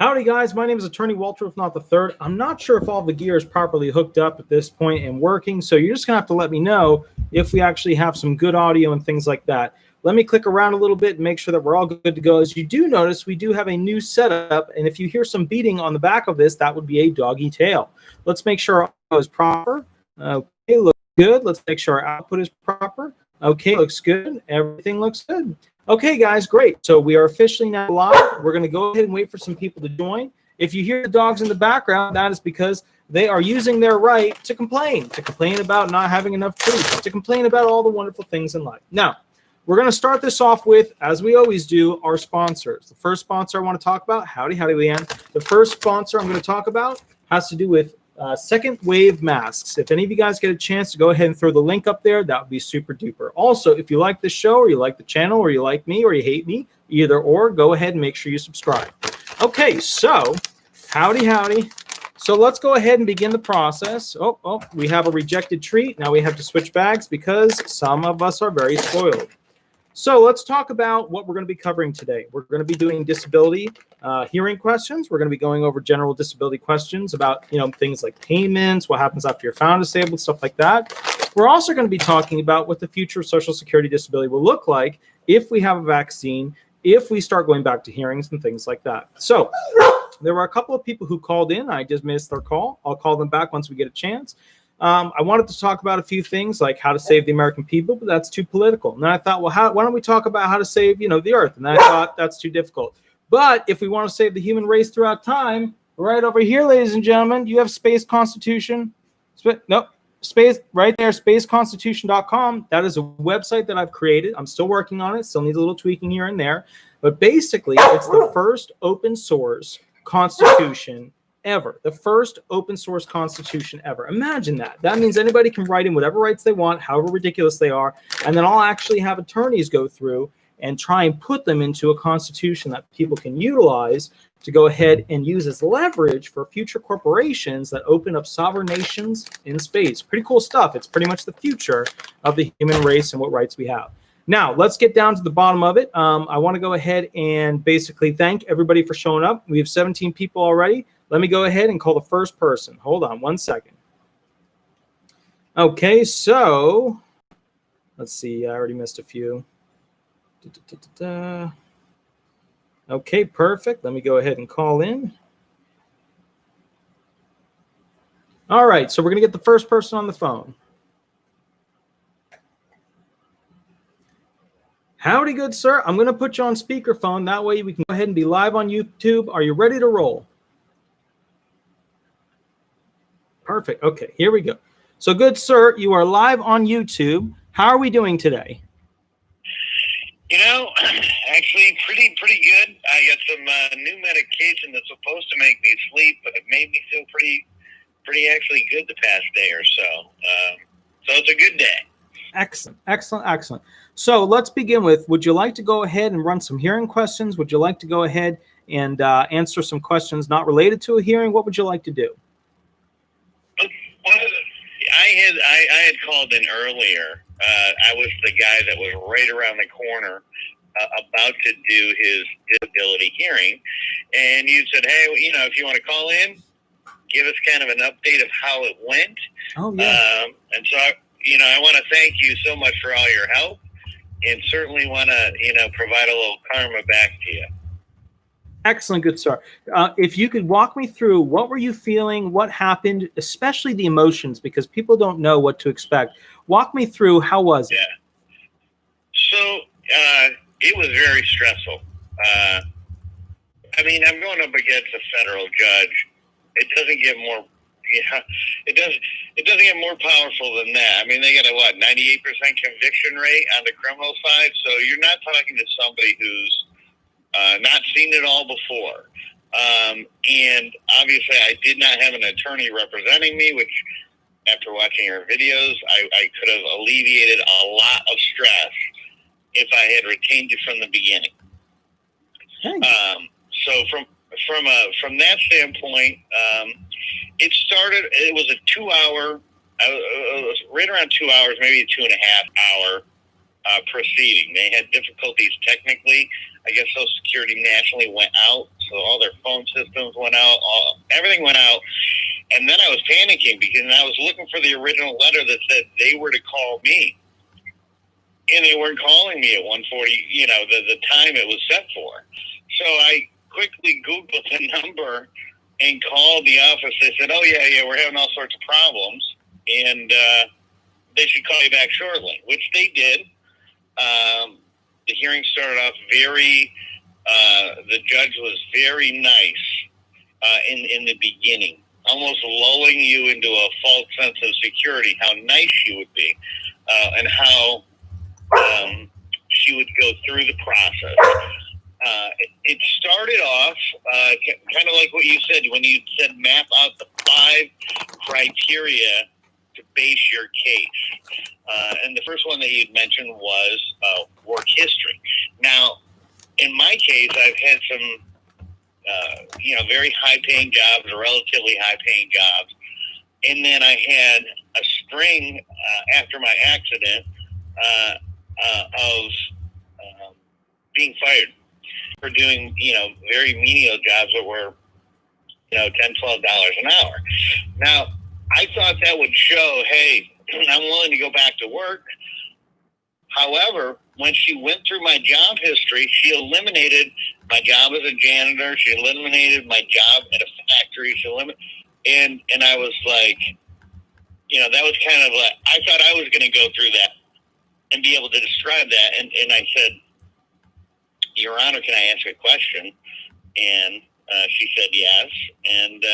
Howdy, guys. My name is Attorney Walter Rudolph Hnot III. I'm not sure if all the gear is properly hooked up at this point and working, so you're just going to have to let me know if we actually have some good audio and things like that. Let me click around a little bit and make sure that we're all good to go. As you do notice, we do have a new setup, and if you hear some beating on the back of this, that would be a doggy tail. Let's make sure our audio is proper. Okay, looks good. Let's make sure our output is proper. Okay, looks good. Everything looks good. Okay, guys, great. So we are officially now live. We're going to go ahead and wait for some people to join. If you hear the dogs in the background, that is because they are using their right to complain about not having enough treats, to complain about all the wonderful things in life. Now, we're going to start this off with, as we always do, our sponsors. The first sponsor I want to talk about, howdy, Leanne. The first sponsor I'm going to talk about has to do with second wave masks. If any of you guys get a chance to go ahead and throw the link up there, that would be super duper. Also, if you like this show or you like the channel or you like me or you hate me, either or, go ahead and make sure you subscribe. Okay, so howdy. So let's go ahead and begin the process. Oh, we have a rejected treat. Now we have to switch bags because some of us are very spoiled. So let's talk about what we're going to be covering today. We're going to be doing disability hearing questions. We're going to be going over general disability questions about, things like payments, what happens after you're found disabled, stuff like that. We're also going to be talking about what the future of Social Security disability will look like if we have a vaccine, if we start going back to hearings and things like that. So there were a couple of people who called in. I just missed their call. I'll call them back once we get a chance. I wanted to talk about a few things like how to save the American people, but that's too political. And then I thought, well, why don't we talk about how to save, the earth? And I thought that's too difficult. But if we want to save the human race throughout time, right over here, ladies and gentlemen, you have Space Constitution. Space right there, spaceconstitution.com. That is a website that I've created. I'm still working on it. Still needs a little tweaking here and there. But basically, it's the first open source constitution ever, the first open source constitution ever. Imagine that. That means anybody can write in whatever rights they want, however ridiculous they are, and then I'll actually have attorneys go through and try and put them into a constitution that people can utilize to go ahead and use as leverage for future corporations that open up sovereign nations in space. Pretty cool stuff. It's pretty much the future of the human race and what rights we have. Now, let's get down to the bottom of it. I want to go ahead and basically thank everybody for showing up. We have 17 people already. Let me go ahead and call the first person. Hold on one second. Okay, so let's see. I already missed a few. Okay, perfect. Let me go ahead and call in. All right, so we're going to get the first person on the phone. Howdy, good sir. I'm going to put you on speakerphone. That way we can go ahead and be live on YouTube. Are you ready to roll? Perfect. Okay, here we go. So, good sir, you are live on YouTube. How are we doing today? Actually pretty good. I got some new medication that's supposed to make me sleep, but it made me feel pretty actually good the past day or so. So it's a good day. Excellent. So let's begin with, would you like to go ahead and run some hearing questions? Would you like to go ahead and answer some questions not related to a hearing? What would you like to do? Well, I had called in earlier. I was the guy that was right around the corner about to do his disability hearing. And you said, hey, if you want to call in, give us kind of an update of how it went. Oh, yeah. And so, I want to thank you so much for all your help and certainly want to, provide a little karma back to you. Excellent, good sir. If you could walk me through, what were you feeling? What happened? Especially the emotions, because people don't know what to expect. Walk me through. How was it? Yeah. So it was very stressful. I'm going up against a federal judge. It doesn't get more. It doesn't get more powerful than that. They got a 98% conviction rate on the criminal side. So you're not talking to somebody who's not seen it all before. And obviously I did not have an attorney representing me, which after watching her videos, I could have alleviated a lot of stress if I had retained you from the beginning. So from that standpoint, it was a 2 hour, it was right around 2 hours, maybe 2.5 hour proceeding. They had difficulties technically. I guess Social Security security nationally went out. So all their phone systems went out, everything went out. And then I was panicking because I was looking for the original letter that said they were to call me. And they weren't calling me at 1:40, you know, the time it was set for. So I quickly Googled the number and called the office. They said, oh, yeah, we're having all sorts of problems. And they should call you back shortly, which they did. The hearing started off the judge was very nice in the beginning, almost lulling you into a false sense of security, how nice she would be, and how she would go through the process. It started off kind of like what you said when you said map out the 5 criteria to base your case. And the first one that you'd mentioned was work history. Now, in my case, I've had some, very high-paying jobs, or relatively high-paying jobs. And then I had a string after my accident of being fired for doing, very menial jobs that were, $10, $12 an hour. Now, I thought that would show, hey, I'm willing to go back to work. However, when she went through my job history, she eliminated my job as a janitor. She eliminated my job at a factory. And I was like, that was kind of like, I thought I was going to go through that and be able to describe that. And I said, Your Honor, can I ask a question? And she said yes. And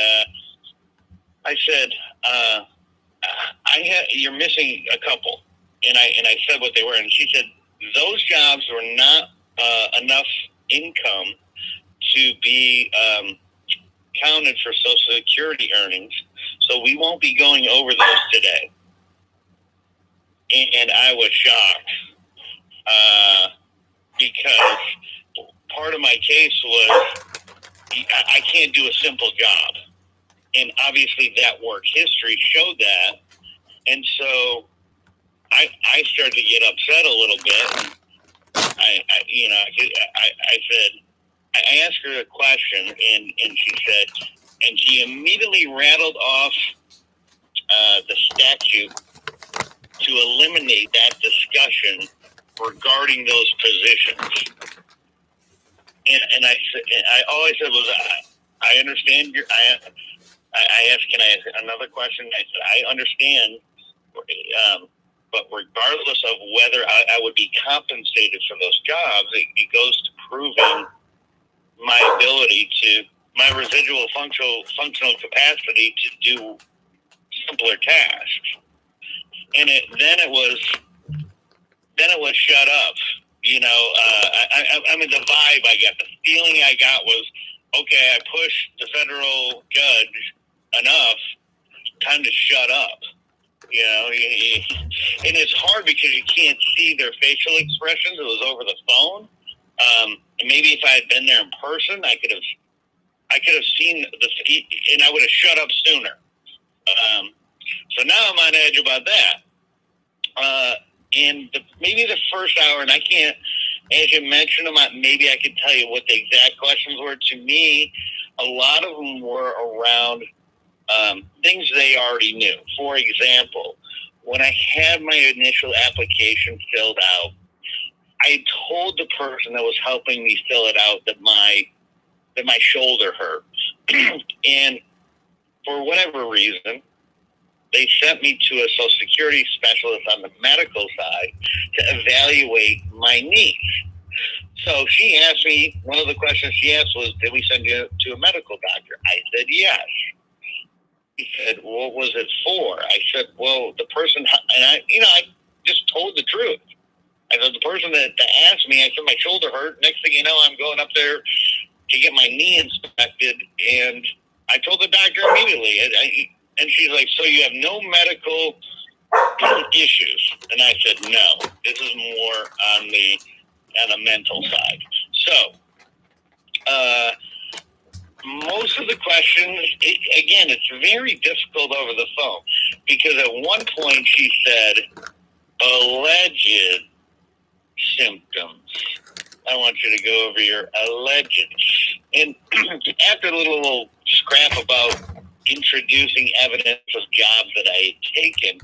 I said, you're missing a couple. And I said what they were. And she said, those jobs were not enough income to be counted for Social Security earnings. So we won't be going over those today. And I was shocked because part of my case was I can't do a simple job. And obviously that work history showed that. And so I started to get upset a little bit. I said, I asked her a question and she said, and she immediately rattled off the statute to eliminate that discussion regarding those positions. And all I said was, I understand I asked, can I ask another question? I said, I understand, but regardless of whether I would be compensated for those jobs, it goes to proving my ability my residual functional capacity to do simpler tasks. And then it was shut up. I mean, the vibe I got, the feeling I got was, okay, I pushed the federal judge enough, time to shut up. And it's hard because you can't see their facial expressions. It was over the phone. And maybe if I had been there in person, I could have seen and I would have shut up sooner. So now I'm on edge about that. And maybe the first hour, and I can't, as you mentioned them, maybe I could tell you what the exact questions were. To me, a lot of them were around things they already knew. For example, when I had my initial application filled out, I told the person that was helping me fill it out that my shoulder hurt. And for whatever reason, they sent me to a Social Security specialist on the medical side to evaluate my knees. So she asked me, one of the questions she asked was, did we send you to a medical doctor? I said, yes. He said, what was it for? I said, well, the person, and I just told the truth. I said, the person that asked me, I said, my shoulder hurt. Next thing you know, I'm going up there to get my knee inspected. And I told the doctor immediately. And she's like, so you have no medical issues? And I said, no. This is more on the mental side. So, most of the questions, again, it's very difficult over the phone because at one point she said, alleged symptoms. I want you to go over your alleged. And after a little scrap about introducing evidence of jobs that I had taken,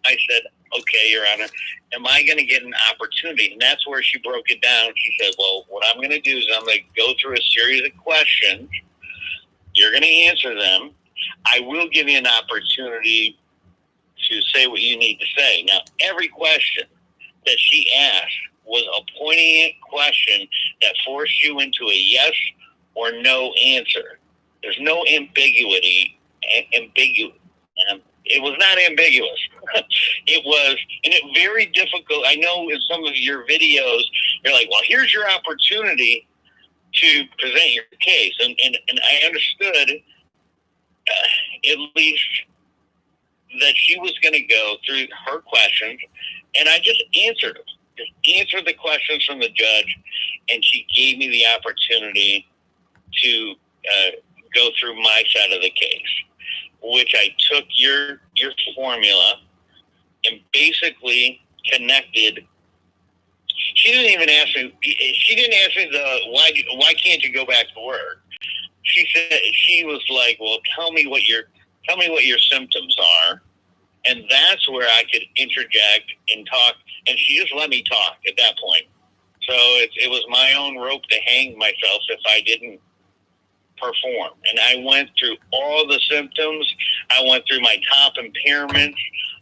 I said, okay, Your Honor, am I going to get an opportunity? And that's where she broke it down. She said, well, what I'm going to do is I'm going to go through a series of questions. You're going to answer them. I will give you an opportunity to say what you need to say. Now, every question that she asked was a poignant question that forced you into a yes or no answer. There's no ambiguity. It was not ambiguous. It was, and it very difficult. I know in some of your videos, you're like, well, here's your opportunity to present your case. And I understood at least that she was going to go through her questions, and I just answered them. Just answered the questions from the judge, and she gave me the opportunity to go through my side of the case, which I took your formula and basically connected. She didn't even ask me. She didn't ask me why can't you go back to work. She said, she was like, well, tell me what your symptoms are, and that's where I could interject and talk. And she just let me talk at that point. So it was my own rope to hang myself if I didn't perform. And I went through all the symptoms. I went through my top impairments.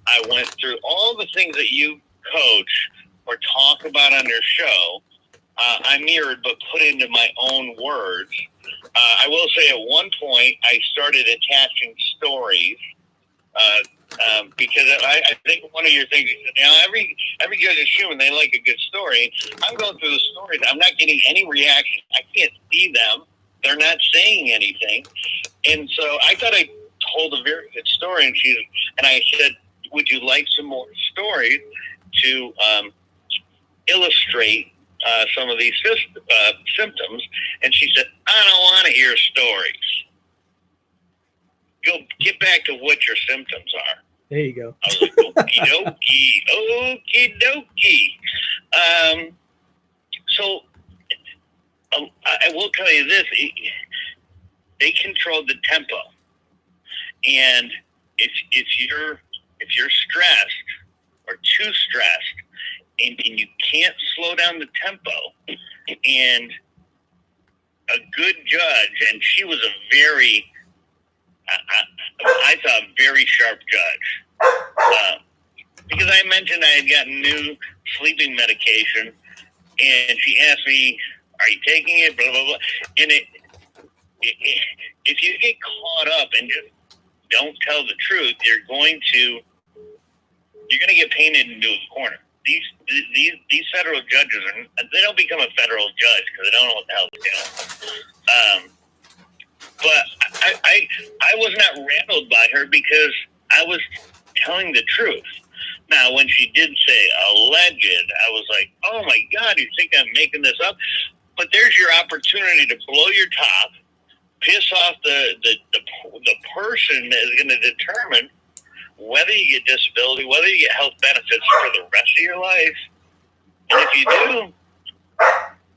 I went through all the things that you coach or talk about on your show. I mirrored but put into my own words. I will say at one point I started attaching stories because I think one of your things, every judge is human. They like a good story. I'm going through the stories. I'm not getting any reaction. I can't see them. They're not saying anything. And so I thought I told a very good story. And I said, would you like some more stories to illustrate some of these symptoms? And she said, I don't want to hear stories. Go get back to what your symptoms are. There you go. I was like, okie dokie. So I will tell you this: they control the tempo, and if you're stressed or too stressed, and you can't slow down the tempo, and a good judge, and she was a very, I thought, very sharp judge. Because I mentioned I had gotten new sleeping medication, and she asked me, are you taking it, blah, blah, blah. And if you get caught up and just don't tell the truth, you're going to get painted into a corner. These federal judges they don't become a federal judge because they don't know what the hell they're doing. But I was not rattled by her because I was telling the truth. Now, when she did say alleged, I was like, oh my God, you think I'm making this up? But there's your opportunity to blow your top, piss off the person that is going to determine whether you get disability, whether you get health benefits for the rest of your life. And if you do,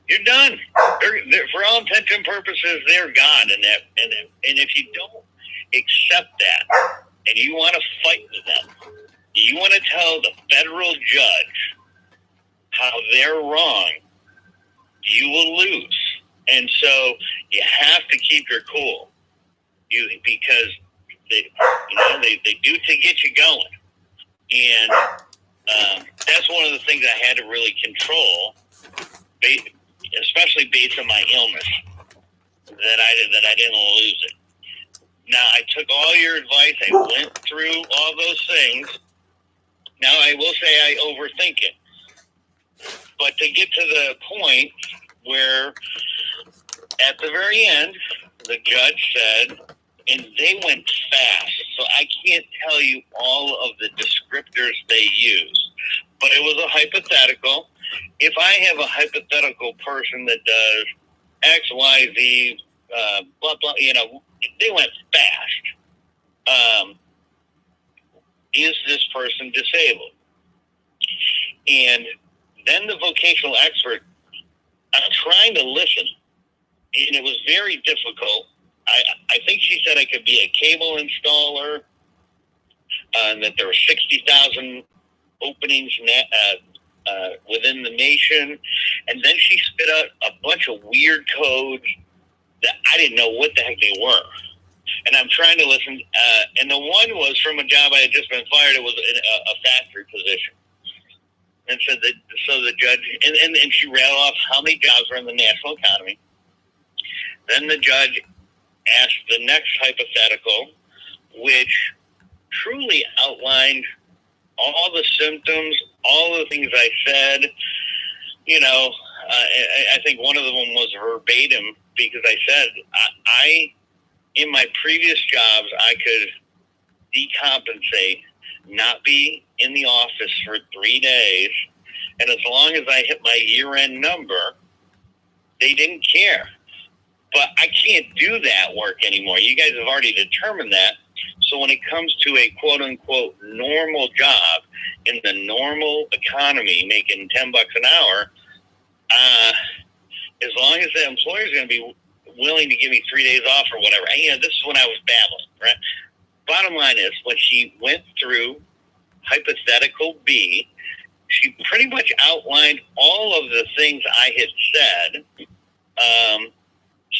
you're done. They're, for all intents and purposes, they're gone. And if you don't accept that, and you want to fight with them, you want to tell the federal judge how they're wrong, you will lose. And so you have to keep your cool, because they do to get you going. And that's one of the things I had to really control, especially based on my illness, that I didn't lose it. Now, I took all your advice. I went through all those things. Now, I will say I overthink it. But to get to the point where at the very end, the judge said, and they went fast, so I can't tell you all of the descriptors they used, but it was a hypothetical. If I have a hypothetical person that does X, Y, Z, blah, blah, they went fast. Is this person disabled? And then the vocational expert I'm trying to listen, and it was very difficult. I think she said I could be a cable installer, and that there were 60,000 openings within the nation. And then she spit out a bunch of weird codes that I didn't know what the heck they were. And I'm trying to listen. And the one was from a job I had just been fired. It was a factory position. And so the judge, and she rattled off how many jobs were in the national economy. Then the judge asked the next hypothetical, which truly outlined all the symptoms, all the things I said. You know, I think one of them was verbatim, because I said, in my previous jobs, I could decompensate, not be in the office for 3 days, and as long as I hit my year-end number, they didn't care. But I can't do that work anymore. You guys have already determined that. So when it comes to a quote-unquote normal job in the normal economy, making $10 an hour, as long as the employer is going to be willing to give me 3 days off or whatever. And, this is when I was babbling, right? Bottom line is, when she went through hypothetical B, she pretty much outlined all of the things I had said,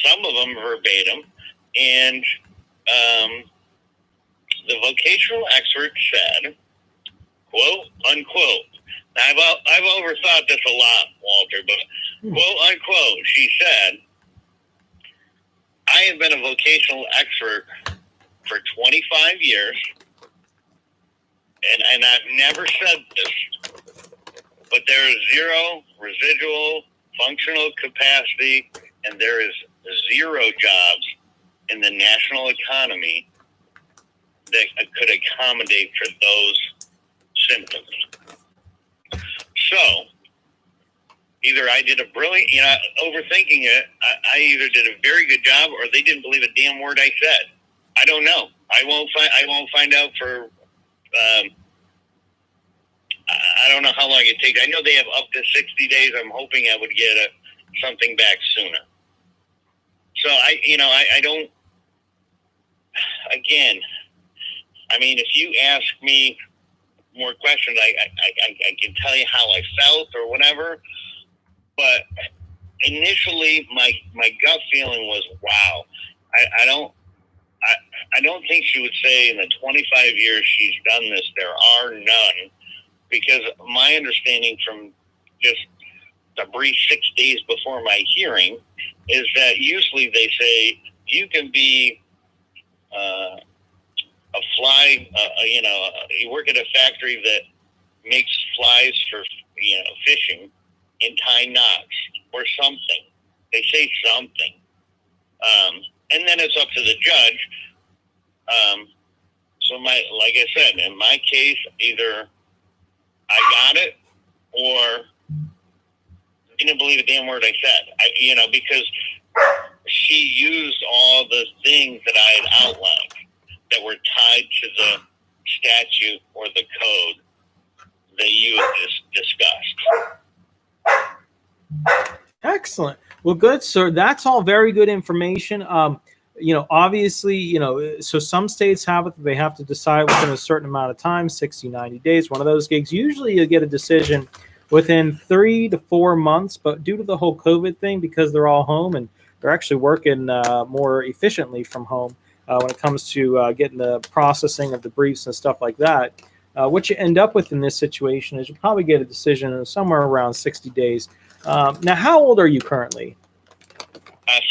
some of them verbatim, and the vocational expert said, quote, unquote, now, I've overthought this a lot, Walter, but quote, unquote, she said, I have been a vocational expert for 25 years, and I've never said this, but there is zero residual functional capacity, and there is 0 jobs in the national economy that could accommodate for those symptoms. So, either I did a brilliant, overthinking it, I either did a very good job, or they didn't believe a damn word I said. I don't know. I won't find out for, I don't know how long it takes. I know they have up to 60 days. I'm hoping I would get something back sooner. So I don't, again, I mean, if you ask me more questions, I can tell you how I felt or whatever. But initially, my gut feeling was, wow. I don't think she would say in the 25 years she's done this, there are none, because my understanding from just the brief 6 days before my hearing is that usually they say you can be a fly, you work at a factory that makes flies for, fishing in tying knots or something. They say something. And then it's up to the judge. So like I said, in my case, either I got it or didn't believe a damn word I said. Because she used all the things that I had outlined that were tied to the statute or the code that you had discussed. Excellent. Well, good, sir. That's all very good information. Obviously, so some states have it. They have to decide within a certain amount of time, 60, 90 days. One of those gigs, usually you'll get a decision within 3 to 4 months. But due to the whole COVID thing, because they're all home and they're actually working more efficiently from home when it comes to getting the processing of the briefs and stuff like that, what you end up with in this situation is you probably get a decision in somewhere around 60 days. Now, how old are you currently?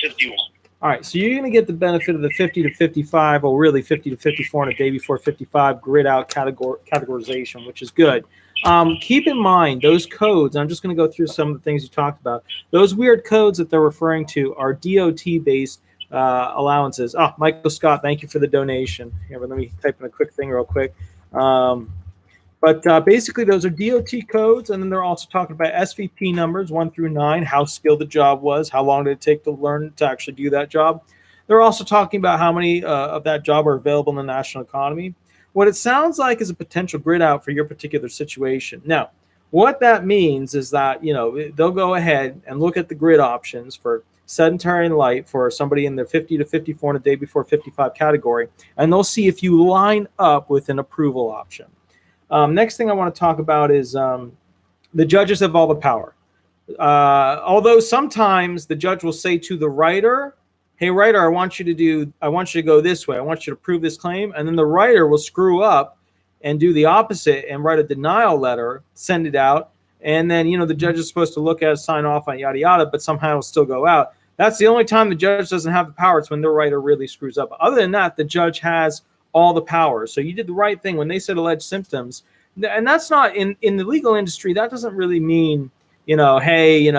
51. All right, so you're going to get the benefit of the 50 to 55, or really 50 to 54 and a day before 55 grid out categorization, which is good. Keep in mind those codes. I'm just going to go through some of the things you talked about. Those weird codes that they're referring to are DOT-based allowances. Oh, Michael Scott, thank you for the donation. Here, let me type in a quick thing real quick. But basically, those are DOT codes, and then they're also talking about SVP numbers 1 through 9, how skilled the job was, how long did it take to learn to actually do that job. They're also talking about how many of that job are available in the national economy. What it sounds like is a potential grid out for your particular situation. Now, What that means is that, they'll go ahead and look at the grid options for sedentary and light for somebody in the 50 to 54 and a day before 55 category, and they'll see if you line up with an approval option. Next thing I want to talk about is the judges have all the power. Although sometimes the judge will say to the writer, hey, writer, I want you to go this way. I want you to prove this claim. And then the writer will screw up and do the opposite and write a denial letter, send it out. And then, the judge is supposed to look at it, sign off on yada, yada, but somehow it'll still go out. That's the only time the judge doesn't have the power. It's when the writer really screws up. Other than that, the judge has all the power. So you did the right thing when they said alleged symptoms. And that's not in the legal industry. That doesn't really mean, hey,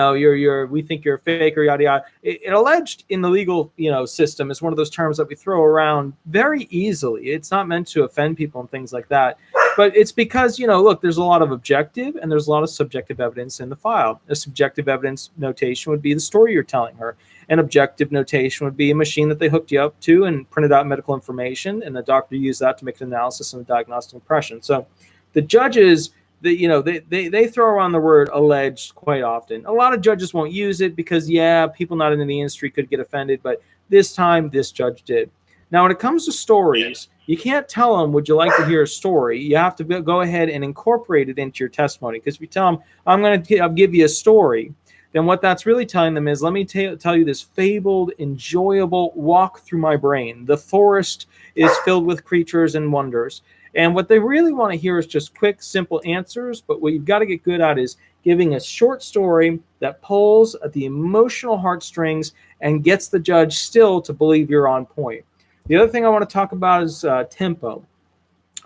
we think you're a fake or yada, yada. It alleged in the legal, system is one of those terms that we throw around very easily. It's not meant to offend people and things like that. But it's because, look, there's a lot of objective and there's a lot of subjective evidence in the file. A subjective evidence notation would be the story you're telling her. An objective notation would be a machine that they hooked you up to and printed out medical information, and the doctor used that to make an analysis and a diagnostic impression. So the judges, they throw around the word alleged quite often. A lot of judges won't use it because, people not in the industry could get offended, but this time this judge did. Now, when it comes to stories, you can't tell them, would you like to hear a story? You have to go ahead and incorporate it into your testimony, because if you tell them, I'll give you a story, then what that's really telling them is, let me tell you this fabled, enjoyable walk through my brain. The forest is filled with creatures and wonders. And what they really want to hear is just quick, simple answers. But what you've got to get good at is giving a short story that pulls at the emotional heartstrings and gets the judge still to believe you're on point. The other thing I want to talk about is tempo.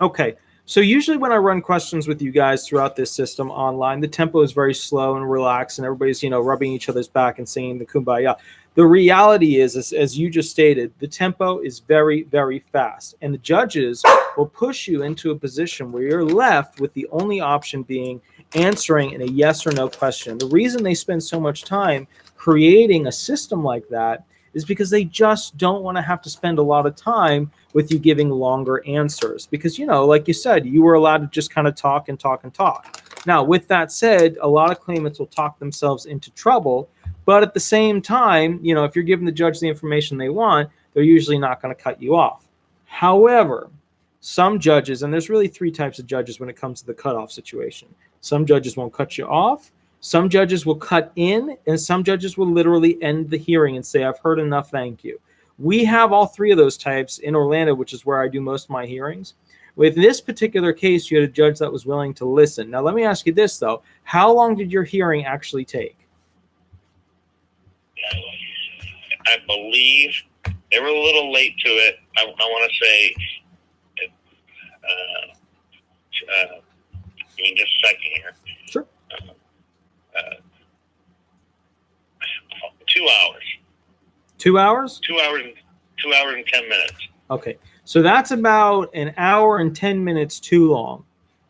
Okay, so usually when I run questions with you guys throughout this system online, the tempo is very slow and relaxed, and everybody's, rubbing each other's back and singing the kumbaya. The reality is, as you just stated, the tempo is very, very fast. And the judges will push you into a position where you're left with the only option being answering in a yes or no question. The reason they spend so much time creating a system like that is because they just don't want to have to spend a lot of time with you giving longer answers. Because, like you said, you were allowed to just kind of talk and talk and talk. Now, with that said, a lot of claimants will talk themselves into trouble. But at the same time, if you're giving the judge the information they want, they're usually not going to cut you off. However, some judges, and there's really three types of judges when it comes to the cutoff situation. Some judges won't cut you off. Some judges will cut in, and some judges will literally end the hearing and say, I've heard enough, thank you. We have all three of those types in Orlando, which is where I do most of my hearings. With this particular case, you had a judge that was willing to listen. Now, let me ask you this, though. How long did your hearing actually take? I believe they were a little late to it. I want to say, give me just a second here. Sure. 2 hours. 2 hours? 2 hours. 2 hours and 10 minutes. Okay, so that's about an hour and 10 minutes too long.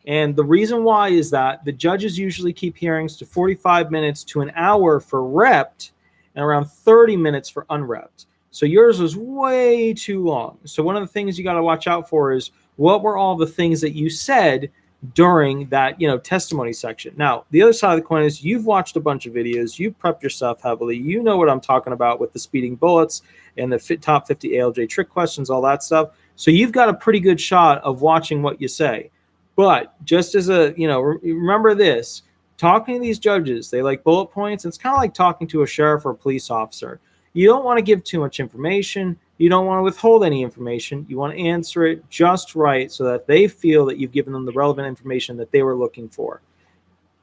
And the reason why is that the judges usually keep hearings to 45 minutes to an hour for repped and around 30 minutes for unrepped. So yours was way too long. So one of the things you got to watch out for is, what were all the things that you said during that, testimony section? Now, the other side of the coin is, you've watched a bunch of videos, you've prepped yourself heavily, you know what I'm talking about with the speeding bullets and the top 50 ALJ trick questions, all that stuff. So you've got a pretty good shot of watching what you say. But just as a, remember this, talking to these judges, they like bullet points. It's kind of like talking to a sheriff or a police officer. You don't want to give too much information. You don't want to withhold any information. You want to answer it just right so that they feel that you've given them the relevant information that they were looking for.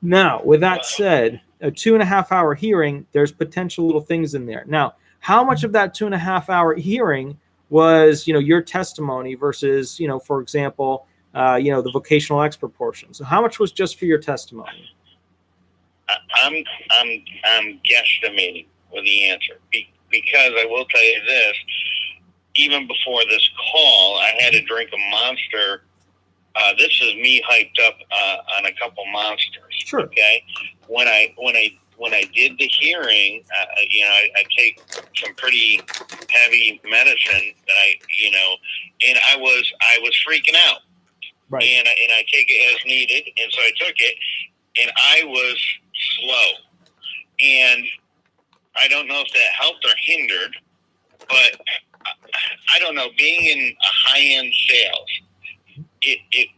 Now, with that said, a 2.5 hour hearing, there's potential little things in there. Now, how much of that 2.5 hour hearing was, your testimony versus, for example, the vocational expert portion? So how much was just for your testimony? I'm guesstimating with the answer because I will tell you this. Even before this call, I had to drink a Monster. This is me hyped up on a couple Monsters. Sure. Okay. When I did the hearing, I take some pretty heavy medicine that and I was freaking out. Right. And I take it as needed, and so I took it. and I was slow. And I don't know if that helped or hindered, but I don't know. Being in a high-end sales, it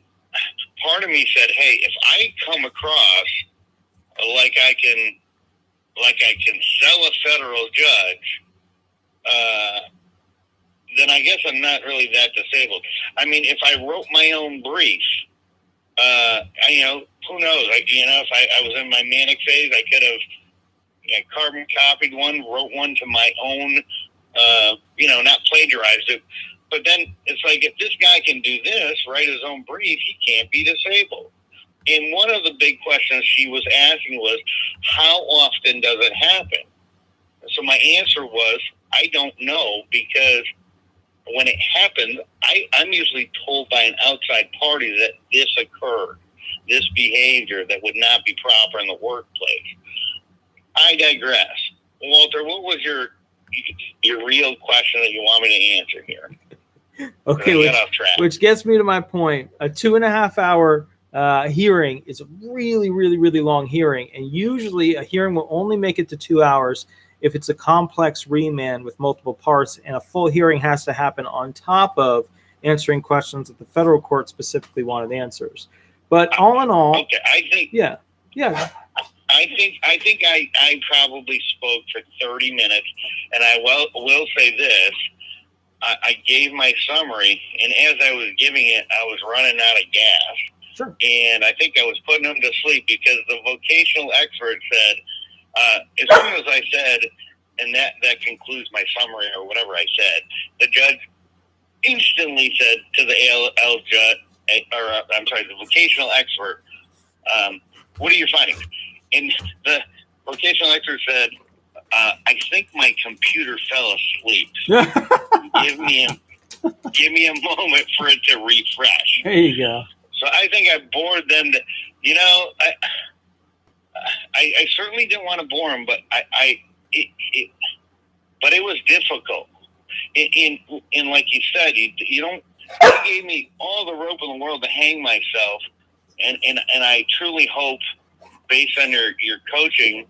part of me said, "Hey, if I come across like I can sell a federal judge, then I guess I'm not really that disabled." I mean, if I wrote my own brief, who knows? If I was in my manic phase, I could have carbon copied one, wrote one to my own, not plagiarized it. But then it's like, if this guy can do this, write his own brief, he can't be disabled. And one of the big questions she was asking was, how often does it happen? So my answer was, I don't know, because when it happens, I'm usually told by an outside party that this occurred, this behavior that would not be proper in the workplace. I digress. Walter, what was your real question that you want me to answer here? Okay, which gets me to my point. A 2.5 hour hearing is a really, really, really long hearing. And usually a hearing will only make it to 2 hours if it's a complex remand with multiple parts, and a full hearing has to happen on top of answering questions that the federal court specifically wanted answers. But all in all, okay, I think I probably spoke for 30 minutes, and I will say this. I gave my summary, and as I was giving it, I was running out of gas. Sure. And I think I was putting them to sleep, because the vocational expert said, as soon as I said, and that concludes my summary or whatever I said, the judge instantly said to the the vocational expert, what are your findings? And the vocational expert said, I think my computer fell asleep. Give me a moment for it to refresh. There you go. So I think I bored them. I certainly didn't want to bore them, but but it was difficult. And like you said, you don't. You gave me all the rope in the world to hang myself, and I truly hope, based on your coaching,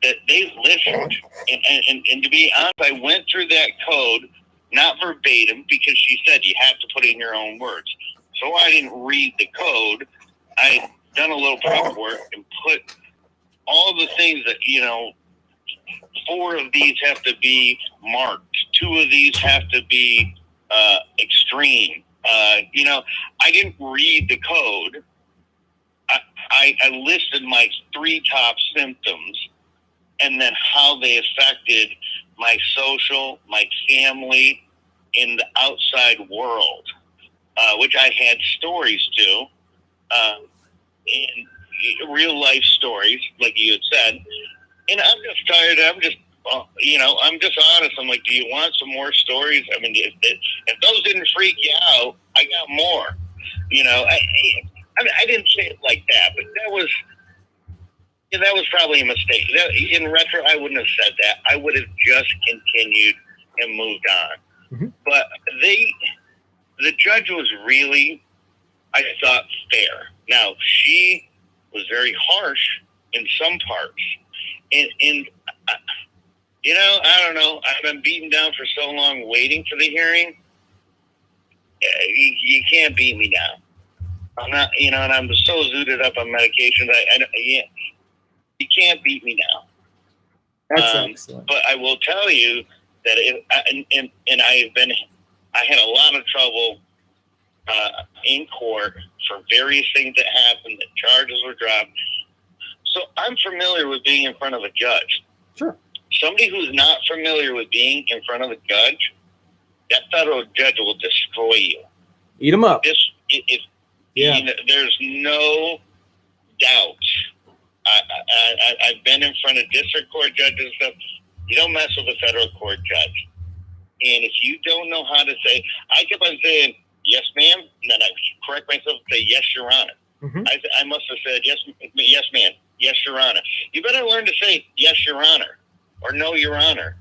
that they listened. And to be honest, I went through that code, not verbatim, because she said you have to put it in your own words. So I didn't read the code. I done a little prep work and put all the things that, 4 of these have to be marked. 2 of these have to be extreme. I didn't read the code. I listed my 3 top symptoms, and then how they affected my social, my family, and the outside world, which I had stories to, and real life stories, like you had said. And I'm just tired. I'm just honest. I'm like, do you want some more stories? I mean, if those didn't freak you out, I got more. I didn't say it like that, but that was probably a mistake. In retro, I wouldn't have said that. I would have just continued and moved on. Mm-hmm. But the judge was really, I thought, fair. Now, she was very harsh in some parts. And I don't know. I've been beaten down for so long waiting for the hearing. You can't beat me down. I'm not, and I'm so zooted up on medications. You can't beat me now. That's excellent. But I will tell you that I had a lot of trouble in court for various things that happened. The charges were dropped. So I'm familiar with being in front of a judge. Sure. Somebody who's not familiar with being in front of a judge, that federal judge will destroy you. Eat them up. There's no doubt. I've been in front of district court judges and stuff. You don't mess with a federal court judge. And if you don't know how to say, I kept on saying, yes, ma'am, and then I correct myself and say, yes, Your Honor. Mm-hmm. I must have said, yes, ma'am, yes, Your Honor. You better learn to say, yes, Your Honor, or no, Your Honor,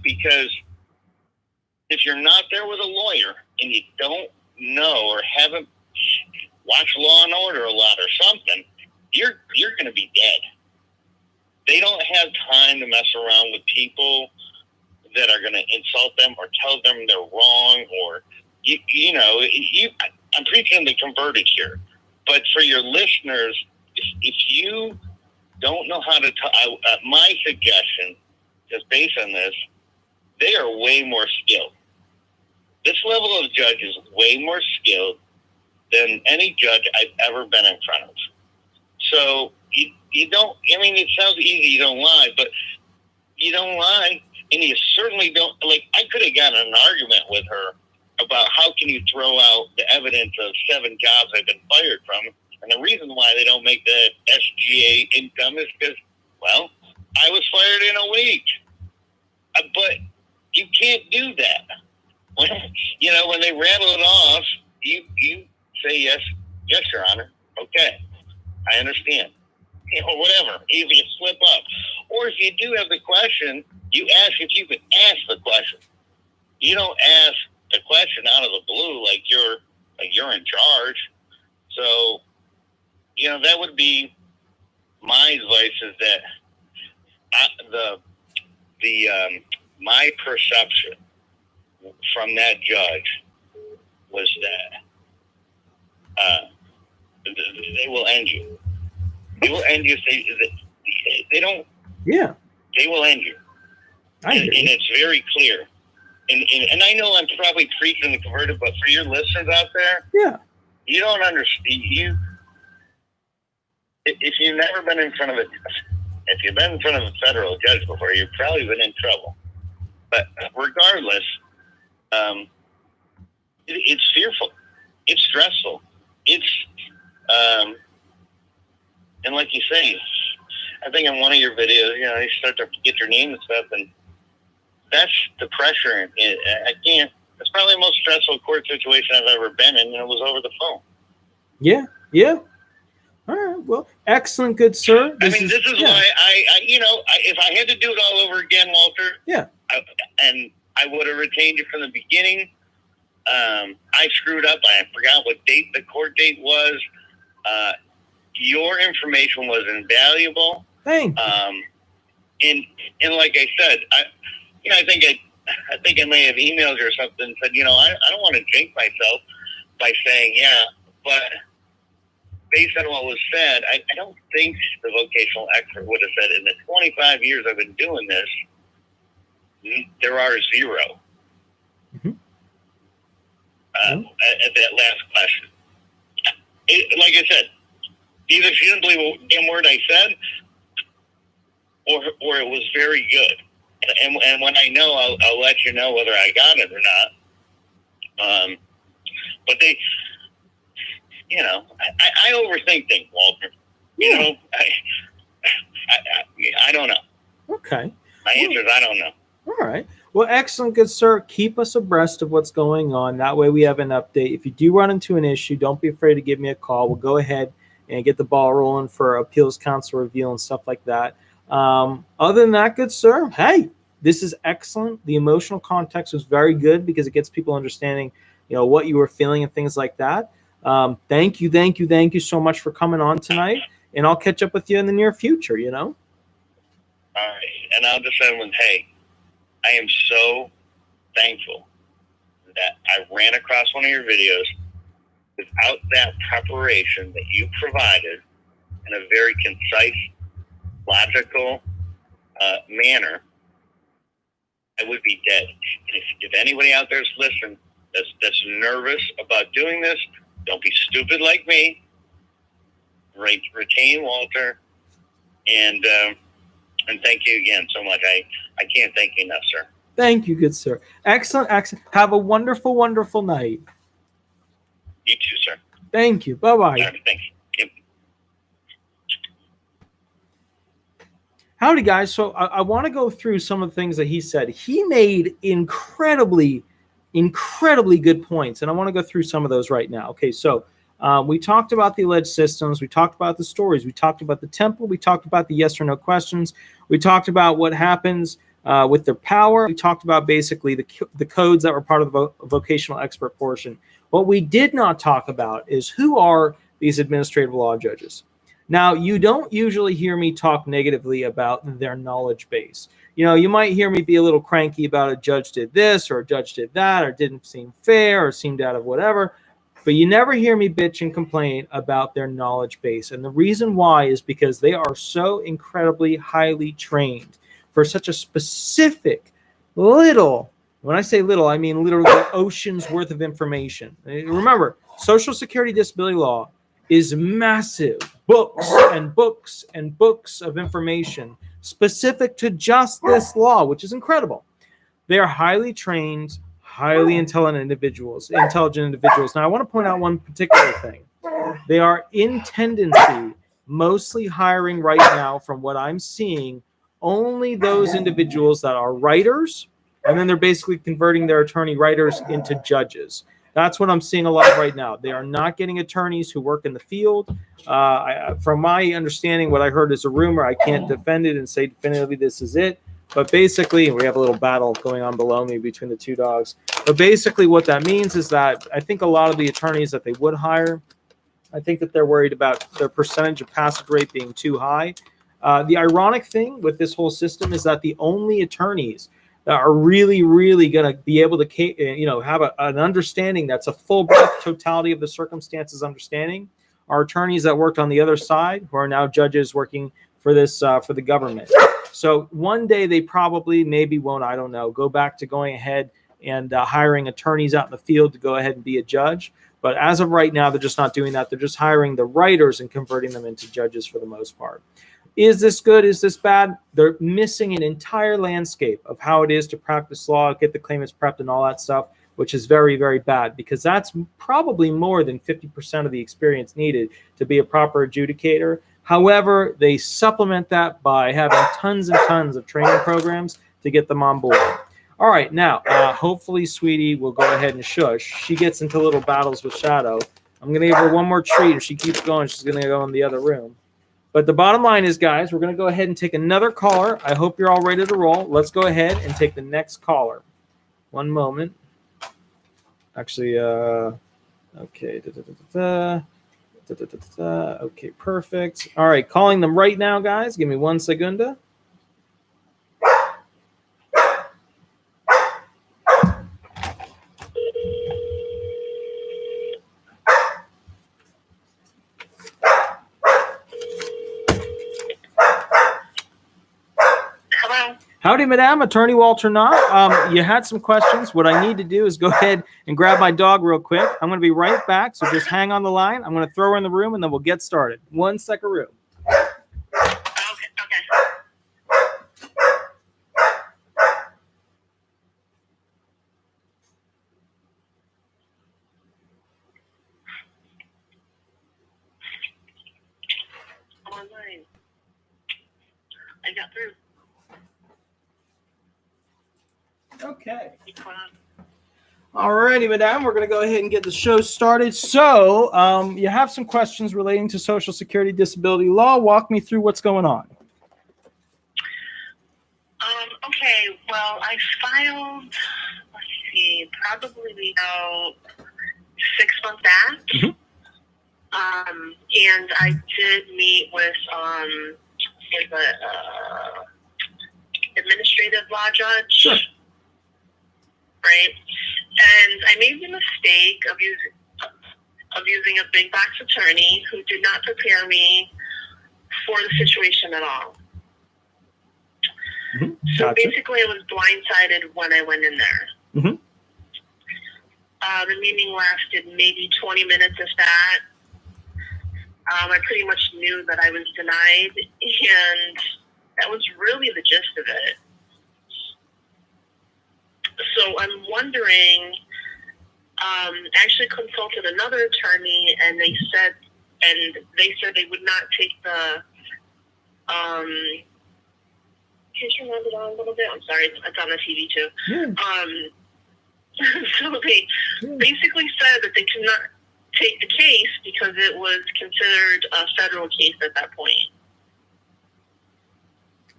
because if you're not there with a lawyer and you don't know or haven't watched Law and Order a lot or something, you're going to be dead. They don't have time to mess around with people that are going to insult them or tell them they're wrong, or I'm preaching the converted here. But for your listeners, if you don't know how to my suggestion, just based on this, they are way more skilled. This level of judge is way more skilled than any judge I've ever been in front of. So you don't, I mean, it sounds easy, you don't lie, but you don't lie, and you certainly don't, like, I could have gotten an argument with her about how can you throw out the evidence of 7 jobs I've been fired from, and the reason why they don't make the SGA income is because, well, I was fired in a week. But you can't do that. When they rattle it off, you say, yes, Your Honor, okay, I understand. Whatever, if you slip up. Or if you do have the question, you ask if you can ask the question. You don't ask the question out of the blue like you're in charge. So, that would be my advice, is that my perception from that judge was that they will end you. They will end you. They don't. Yeah. They will end you. And it's very clear. And I know I'm probably preaching the converted, but for your listeners out there, yeah, you don't understand. If you've never been in front of if you've been in front of a federal judge before, you've probably been in trouble. But regardless, it's fearful. It's stressful. It's and like you say, I think in one of your videos, you start to get your name and stuff, and that's the pressure. I can't. It's probably the most stressful court situation I've ever been in, and it was over the phone. Yeah, yeah. All right. Well, excellent, good sir. This is why if I had to do it all over again, Walter, yeah, I would have retained you from the beginning. I screwed up. I forgot what date the court date was. Your information was invaluable. Thank you. And like I said, I think I may have emailed you or something and said, I don't want to jinx myself by saying, yeah, but based on what was said, I don't think the vocational expert would have said, in the 25 years I've been doing this, there are 0. Mm-hmm. At that last question. Like I said, either she didn't believe a damn word I said, or it was very good. And when I know, I'll let you know whether I got it or not. But they, I overthink things, Walter. I don't know. Okay. My answer is I don't know. All right. Well, excellent, good sir. Keep us abreast of what's going on. That way we have an update. If you do run into an issue, don't be afraid to give me a call. We'll go ahead and get the ball rolling for appeals counsel review and stuff like that. Other than that, good sir, hey, this is excellent. The emotional context was very good because it gets people understanding, what you were feeling and things like that. Thank you so much for coming on tonight, and I'll catch up with you in the near future, All right, and I'll just end with, hey, I am so thankful that I ran across one of your videos. Without that preparation that you provided in a very concise, logical manner, I would be dead. And if anybody out there is listening that's nervous about doing this, don't be stupid like me. Retain Walter, and thank you again so much. I can't thank you enough, sir. Thank you, good sir. Excellent. Have a wonderful, wonderful night. You too, sir. Thank you. Bye-bye. Right, thanks. Yep. Howdy, guys. So I want to go through some of the things that he said. He made incredibly good points, and I want to go through some of those right now. Okay, so we talked about the alleged systems. We talked about the stories. We talked about the temple. We talked about the yes or no questions. We talked about what happens with their power. We talked about basically the codes that were part of the vocational expert portion. What we did not talk about is who are these administrative law judges. Now, you don't usually hear me talk negatively about their knowledge base. You might hear me be a little cranky about a judge did this or a judge did that or didn't seem fair or seemed out of whatever. But you never hear me bitch and complain about their knowledge base. And the reason why is because they are so incredibly highly trained for such a specific little, when I say little, I mean literally oceans worth of information. Remember, Social Security disability law is massive. Books and books and books of information specific to just this law, which is incredible. They are highly trained, highly intelligent individuals. Now, I want to point out one particular thing. They are in tendency mostly hiring right now, from what I'm seeing, only those individuals that are writers, and then they're basically converting their attorney writers into judges. That's what I'm seeing a lot right now. They are not getting attorneys who work in the field. From my understanding, what I heard is a rumor. I can't defend it and say definitively this is it. But basically, we have a little battle going on below me between the two dogs. But basically what that means is that I think a lot of the attorneys that they would hire, I think that they're worried about their percentage of passage rate being too high. The ironic thing with this whole system is that the only attorneys that are really, really going to be able to, have an understanding that's a full breadth totality of the circumstances understanding are attorneys that worked on the other side who are now judges working for this, for the government. So one day they probably, maybe won't, I don't know, go back to going ahead and hiring attorneys out in the field to go ahead and be a judge. But as of right now, they're just not doing that. They're just hiring the writers and converting them into judges for the most part. Is this good? Is this bad? They're missing an entire landscape of how it is to practice law, get the claimants prepped and all that stuff, which is very, very bad, because that's probably more than 50% of the experience needed to be a proper adjudicator. However, they supplement that by having tons and tons of training programs to get them on board. All right, now, hopefully Sweetie will go ahead and shush. She gets into little battles with Shadow. I'm going to give her one more treat. If she keeps going, she's going to go in the other room. But the bottom line is, guys, we're going to go ahead and take another caller. I hope you're all ready to roll. Let's go ahead and take the next caller. One moment. Actually, okay. Okay, perfect. All right, calling them right now, guys. Give me 1 second. Howdy, Madame. Attorney Walter Hnot. You had some questions. What I need to do is go ahead and grab my dog real quick. I'm going to be right back, so just hang on the line. I'm going to throw her in the room, and then we'll get started. 1 second room. Okay. Online. I got through. Okay. All righty, Madame. We're going to go ahead and get the show started. So you have some questions relating to Social Security disability law. Walk me through what's going on. Okay. Well, I filed, let's see, probably about 6 months back. Mm-hmm. And I did meet with the administrative law judge. Sure. Right, and I made the mistake of using a big box attorney who did not prepare me for the situation at all. Mm-hmm. So Gotcha. basically, I was blindsided when I went in there. Mm-hmm. The meeting lasted maybe 20 minutes, if that. I pretty much knew that I was denied, and that was really the gist of it. So I'm wondering, actually consulted another attorney, and they said they would not take the, can you turn that down a little bit? I'm sorry, it's on the TV too. Yeah. So they basically said that they could not take the case because it was considered a federal case at that point.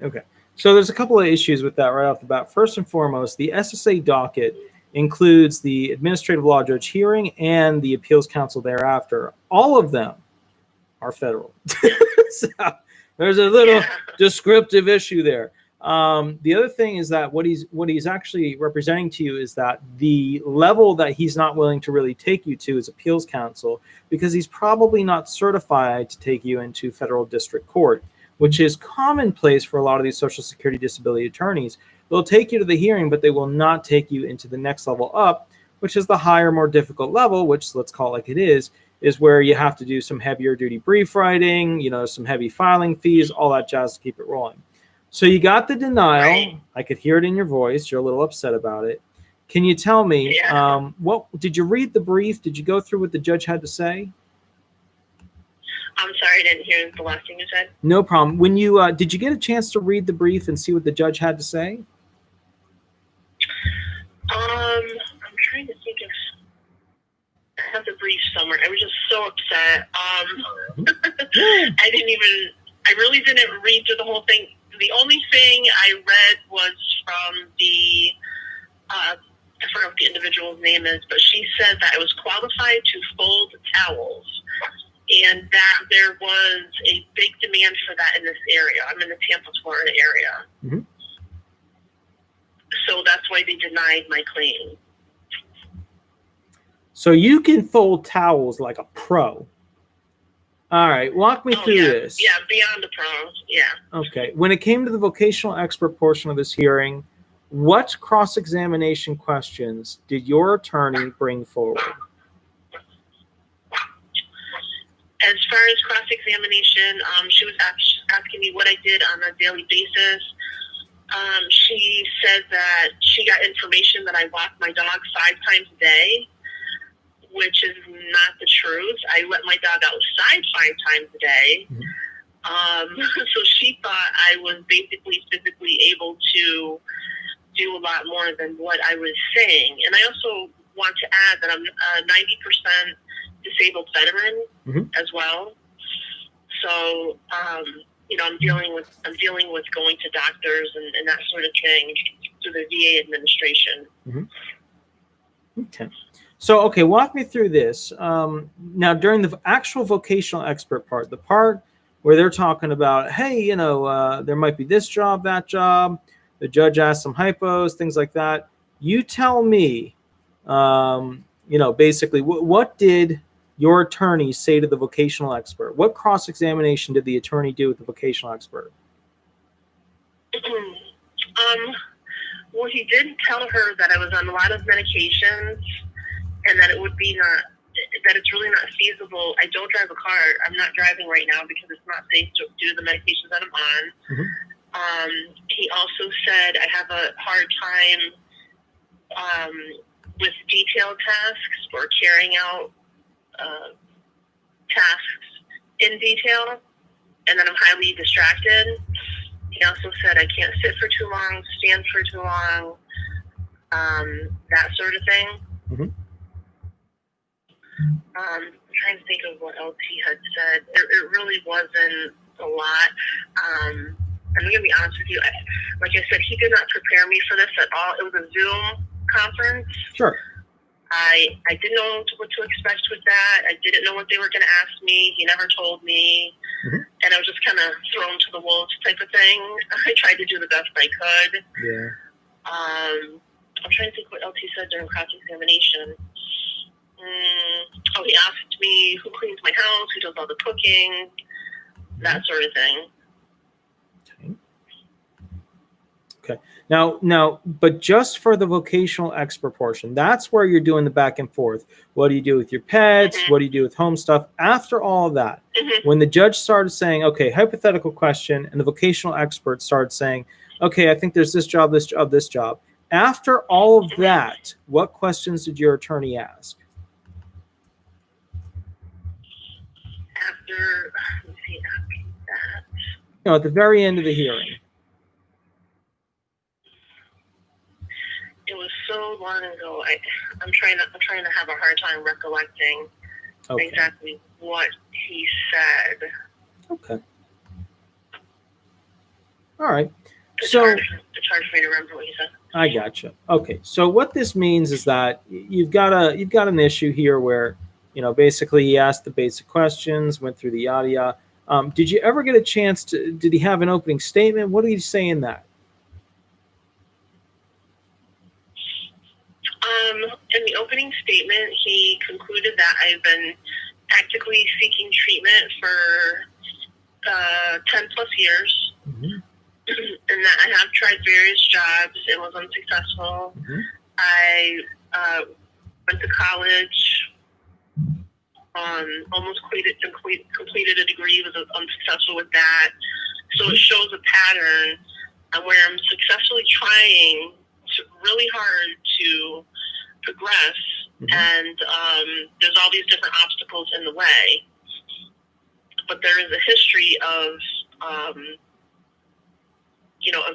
Okay. So there's a couple of issues with that right off the bat. First and foremost, the SSA docket includes the administrative law judge hearing and the appeals council thereafter. All of them are federal. So there's a little Yeah. descriptive issue there. The other thing is that what he's actually representing to you is that the level that he's not willing to really take you to is appeals counsel, because he's probably not certified to take you into federal district court, which is commonplace for a lot of these Social Security disability attorneys. They'll take you to the hearing, but they will not take you into the next level up, which is the higher, more difficult level, which, let's call it like it is where you have to do some heavier duty brief writing, some heavy filing fees, all that jazz to keep it rolling. So you got the denial. Right. I could hear it in your voice. You're a little upset about it. Can you tell me, Yeah. what did you read the brief? Did you go through what the judge had to say? I'm sorry, I didn't hear the last thing you said. No problem. When you did you get a chance to read the brief and see what the judge had to say? I'm trying to think if I have the brief somewhere. I was just so upset. I really didn't read through the whole thing. The only thing I read was from the, I forgot what the individual's name is, but she said that I was qualified to fold towels, and that there was a big demand for that in this area. I'm in the Tampa, Florida area. Mm-hmm. So that's why they denied my claim. So you can fold towels like a pro. All right, walk me through this. Yeah, beyond the pros. Yeah. Okay. When it came to the vocational expert portion of this hearing, what cross-examination questions did your attorney bring forward? As far as cross-examination, she was asking me what I did on a daily basis. She said that she got information that I walk my dog 5 times a day, which is not the truth. I let my dog outside 5 times a day. Mm-hmm. So she thought I was basically physically able to do a lot more than what I was saying. And I also want to add that I'm a 90% disabled veteran Mm-hmm. as well. So, I'm dealing with going to doctors and that sort of thing through the VA administration. Mm-hmm. Okay. So, okay, walk me through this. Now, during the actual vocational expert part, the part where they're talking about, hey, there might be this job, that job, the judge asked some hypos, things like that. You tell me, basically, what did your attorney say to the vocational expert? What cross-examination did the attorney do with the vocational expert? Well, he did tell her that I was on a lot of medications and that it's really not feasible. I don't drive a car. I'm not driving right now because it's not safe due to the medications that I'm on. Mm-hmm. He also said I have a hard time with detailed tasks or carrying out tasks in detail, and then I'm highly distracted. He also said I can't sit for too long, stand for too long, that sort of thing. Mm-hmm. I'm trying to think of what else he had said. It really wasn't a lot. I'm going to be honest with you. Like I said, he did not prepare me for this at all. It was a Zoom conference. Sure. I didn't know what to expect with that. I didn't know what they were going to ask me. He never told me. Mm-hmm. And I was just kind of thrown to the wolves type of thing. I tried to do the best I could. Yeah. I'm trying to think what else he said during cross-examination. He asked me who cleans my house, who does all the cooking, that sort of thing. Okay. Now, but just for the vocational expert portion, that's where you're doing the back and forth. What do you do with your pets? Mm-hmm. What do you do with home stuff? After all of that, Mm-hmm. when the judge started saying, okay, hypothetical question, and the vocational expert started saying, okay, I think there's this job, this job, this job. After all of that, what questions did your attorney ask? After that. At the very end of the hearing. It was so long ago. I'm trying to have a hard time recollecting exactly what he said. Okay. All right. It's So hard for me to remember what he said. I gotcha. Okay. So what this means is that you've got an issue here where, basically he asked the basic questions, went through the yada yada. Did you ever get a chance to, did he have an opening statement? What did he say in that? In the opening statement, he concluded that I've been actively seeking treatment for 10 plus years, and that I have tried various jobs and was unsuccessful. I went to college, almost completed a degree, was unsuccessful with that. So it shows a pattern where I'm successfully trying really hard to progress, and there's all these different obstacles in the way. But there is a history of, of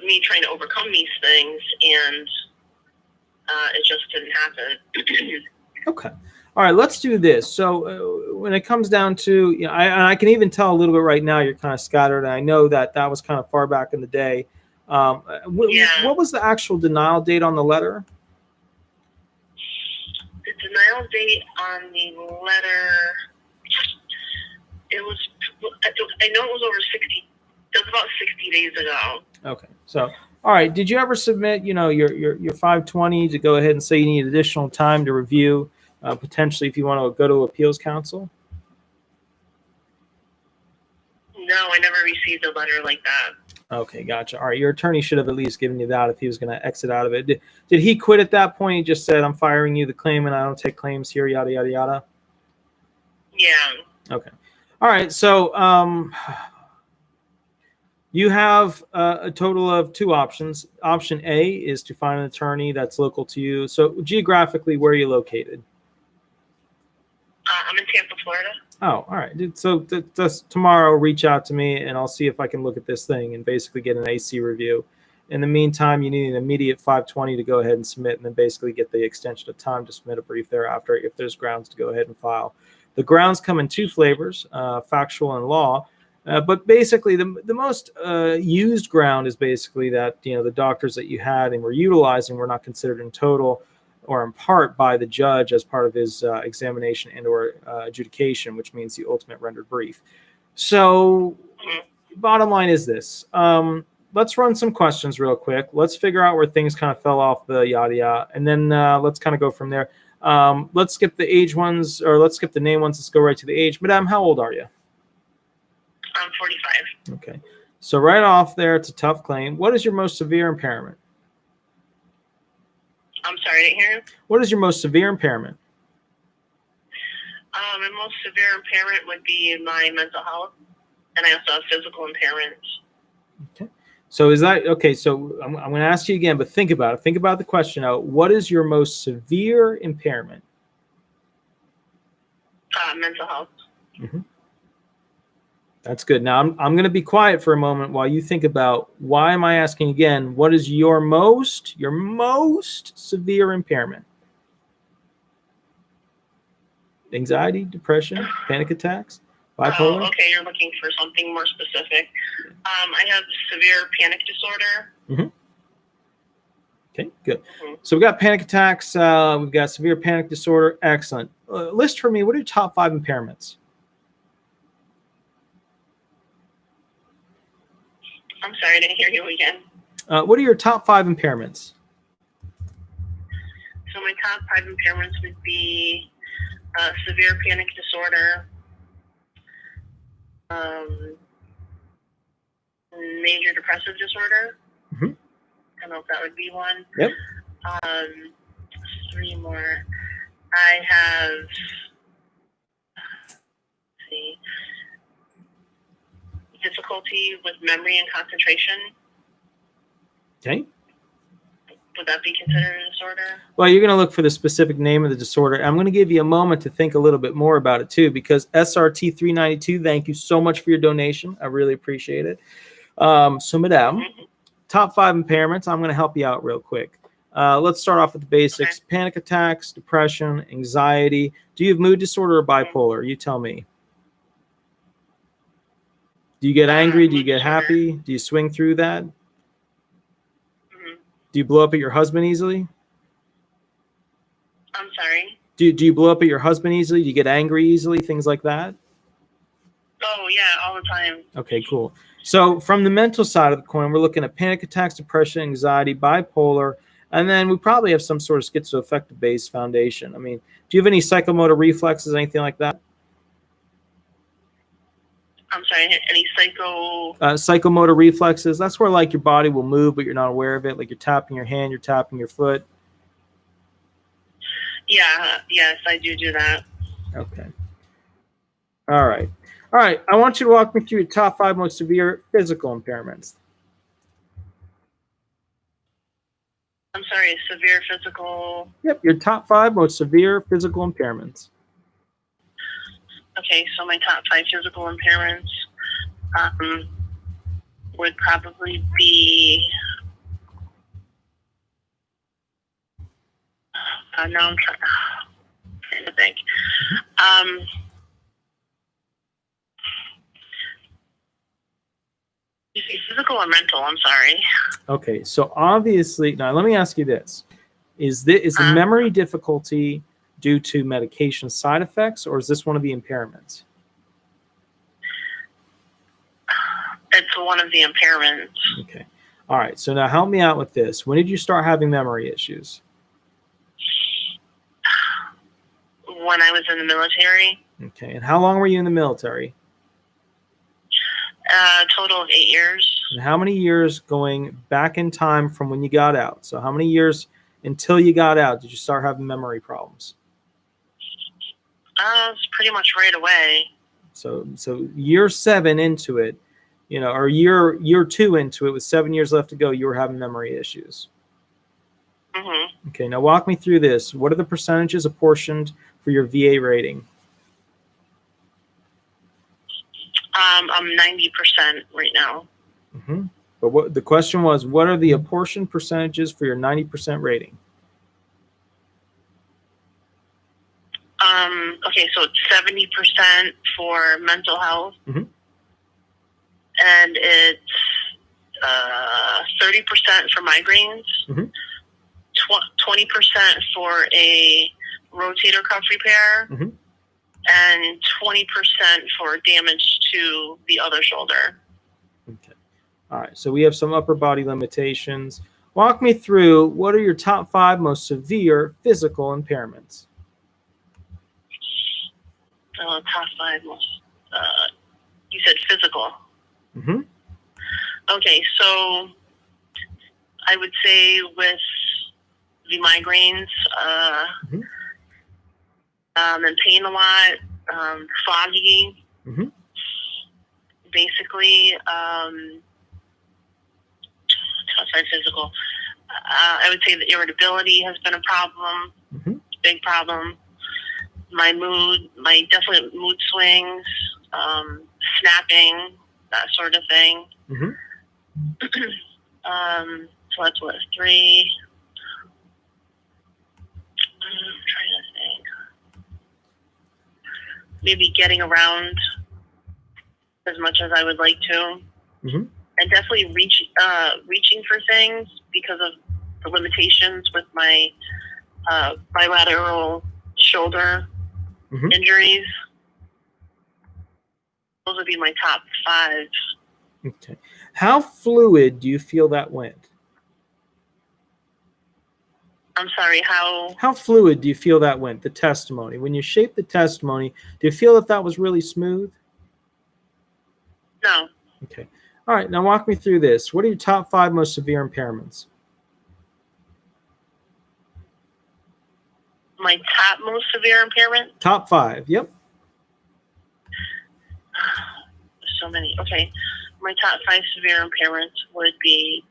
me trying to overcome these things, and it just didn't happen. Okay. All right, let's do this. So when it comes down to, I can even tell a little bit right now you're kind of scattered, and I know that was kind of far back in the day. What was the actual denial date on the letter? The denial date on the letter, I know it was over 60, it was about 60 days ago. Okay. So, all right, did you ever submit, your 520 to go ahead and say you need additional time to review, potentially if you want to go to appeals counsel? No, I never received a letter like that. Okay, gotcha. All right, your attorney should have at least given you that if he was going to exit out of it. Did he quit at that point? He just said, I'm firing you, the claimant, I don't take claims here, yada, yada, yada? Yeah. Okay. All right, so you have a total of 2 options. Option A is to find an attorney that's local to you. So geographically, where are you located? I'm in Tampa, Florida. Oh, all right. So just tomorrow, reach out to me, and I'll see if I can look at this thing and basically get an AC review. In the meantime, you need an immediate 520 to go ahead and submit, and then basically get the extension of time to submit a brief thereafter if there's grounds to go ahead and file. The grounds come in 2 flavors, factual and law. But basically, the most used ground is basically that the doctors that you had and were utilizing were not considered in total or in part by the judge as part of his examination and or adjudication, which means the ultimate rendered brief. So bottom line is this. Let's run some questions real quick. Let's figure out where things kind of fell off the yada yada, and then let's kind of go from there. Let's skip the age ones, or let's skip the name ones. Let's go right to the age. Madame, how old are you? I'm 45. Okay. So right off there, it's a tough claim. What is your most severe impairment? I'm sorry, I didn't hear you. What is your most severe impairment? My most severe impairment would be my mental health, and I also have physical impairments. Okay. So is that, okay, so I'm going to ask you again, but think about it. Think about the question out. What is your most severe impairment? Mental health. That's good. Now, I'm going to be quiet for a moment while you think about why am I asking again, what is your most severe impairment? Anxiety, depression, panic attacks, bipolar? Oh, okay, you're looking for something more specific. I have severe panic disorder. Okay, good. So we've got panic attacks. We've got severe panic disorder. Excellent. List for me, what are your top 5 impairments? I'm sorry, I didn't hear you again. What are your top 5 impairments? So my top 5 impairments would be severe panic disorder, major depressive disorder. I don't know if that would be one. Yep. 3 more. I have, let's see, difficulty with memory and concentration. Okay. Would that be considered a disorder? Well, you're going to look for the specific name of the disorder. I'm going to give you a moment to think a little bit more about it too, because SRT 392, thank you so much for your donation. I really appreciate it. So, Madame, top 5 impairments. I'm going to help you out real quick. Let's start off with the basics. Okay. Panic attacks, depression, anxiety. Do you have mood disorder or bipolar? You tell me. Do you get angry? Do you get happy? Do you swing through that? Do you blow up at your husband easily? I'm sorry? Do you blow up at your husband easily? Do you get angry easily? Things like that? Oh, yeah, all the time. Okay, cool. So from the mental side of the coin, we're looking at panic attacks, depression, anxiety, bipolar, and then we probably have some sort of schizoaffective-based foundation. I mean, do you have any psychomotor reflexes, anything like that? I'm sorry, any psycho... Psychomotor reflexes, that's where like your body will move, but you're not aware of it. Like you're tapping your hand, you're tapping your foot. Yeah, yes, I do that. Okay. All right. All right. I want you to walk me through your top 5 most severe physical impairments. I'm sorry, severe physical... Yep, your top 5 most severe physical impairments. Okay, so my top 5 physical impairments would probably be... now I'm trying to think. You say physical or mental? I'm sorry. Okay, so obviously, now let me ask you this. Is the memory difficulty due to medication side effects, or is this one of the impairments? It's one of the impairments. Okay. All right, so now help me out with this. When did you start having memory issues? When I was in the military. Okay, and how long were you in the military? Total of 8 years. And how many years going back in time from when you got out? So how many years until you got out did you start having memory problems? It's pretty much right away. So year 7 into it, or year 2 into it with 7 years left to go, you were having memory issues. Mm-hmm. Okay, now walk me through this. What are the percentages apportioned for your VA rating? I'm 90% right now. Mm-hmm. But the question was, what are the apportioned percentages for your 90% rating? Okay, so it's 70% for mental health, mm-hmm. and it's 30% for migraines, mm-hmm. 20% for a rotator cuff repair, mm-hmm. and 20% for damage to the other shoulder. Okay. All right, so we have some upper body limitations. Walk me through, what are your top 5 most severe physical impairments? Top 5 most, you said physical. Mm-hmm. Okay, so I would say with the migraines, mm-hmm. And pain a lot, foggy, mm-hmm. basically, top 5 physical. I would say that irritability has been a problem, mm-hmm. big problem. My mood, my definite mood swings, snapping, that sort of thing. Mm-hmm. So that's what, 3. I'm trying to think. Maybe getting around as much as I would like to. Mm-hmm. And definitely reaching for things because of the limitations with my bilateral shoulder mm-hmm. injuries. Those would be my top 5. Okay. How fluid do you feel that went? I'm sorry, How fluid do you feel that went, the testimony? When you shaped the testimony, do you feel that was really smooth? No. Okay. All right, now walk me through this. What are your top 5 most severe impairments? My top most severe impairment? Top 5, yep. So many. Okay. My top 5 severe impairments would be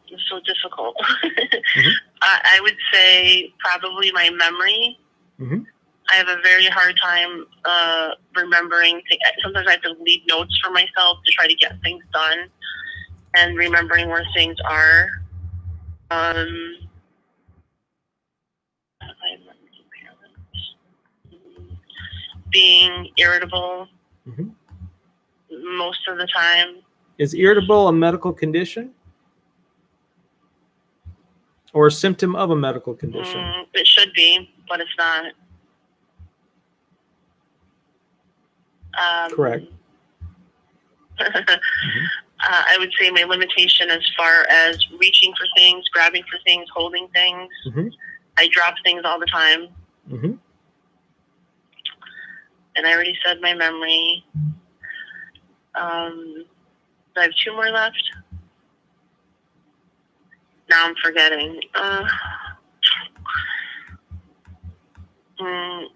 it's so difficult. mm-hmm. I would say probably my memory. Mm-hmm. I have a very hard time remembering. Sometimes I have to leave notes for myself to try to get things done and remembering where things are. Being irritable mm-hmm. most of the time. Is irritable a medical condition? or a symptom of a medical condition? It should be, but it's not. Correct. I would say my limitation as far as reaching for things, grabbing for things, holding things. I drop things all the time. And I already said my memory. I have 2 more left. Now I'm forgetting. My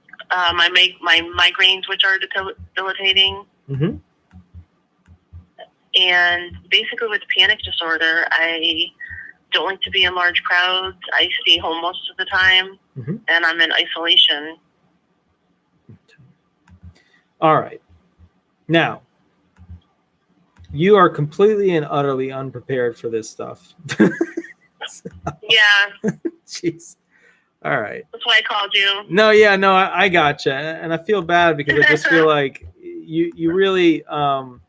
migraines, which are debilitating. And basically with panic disorder, I don't like to be in large crowds. I stay home most of the time, and I'm in isolation. All right. Now, you are completely and utterly unprepared for this stuff. Yeah. Jeez. All right. That's why I called you. No, yeah, no, I gotcha. And I feel bad because I just feel like you really, and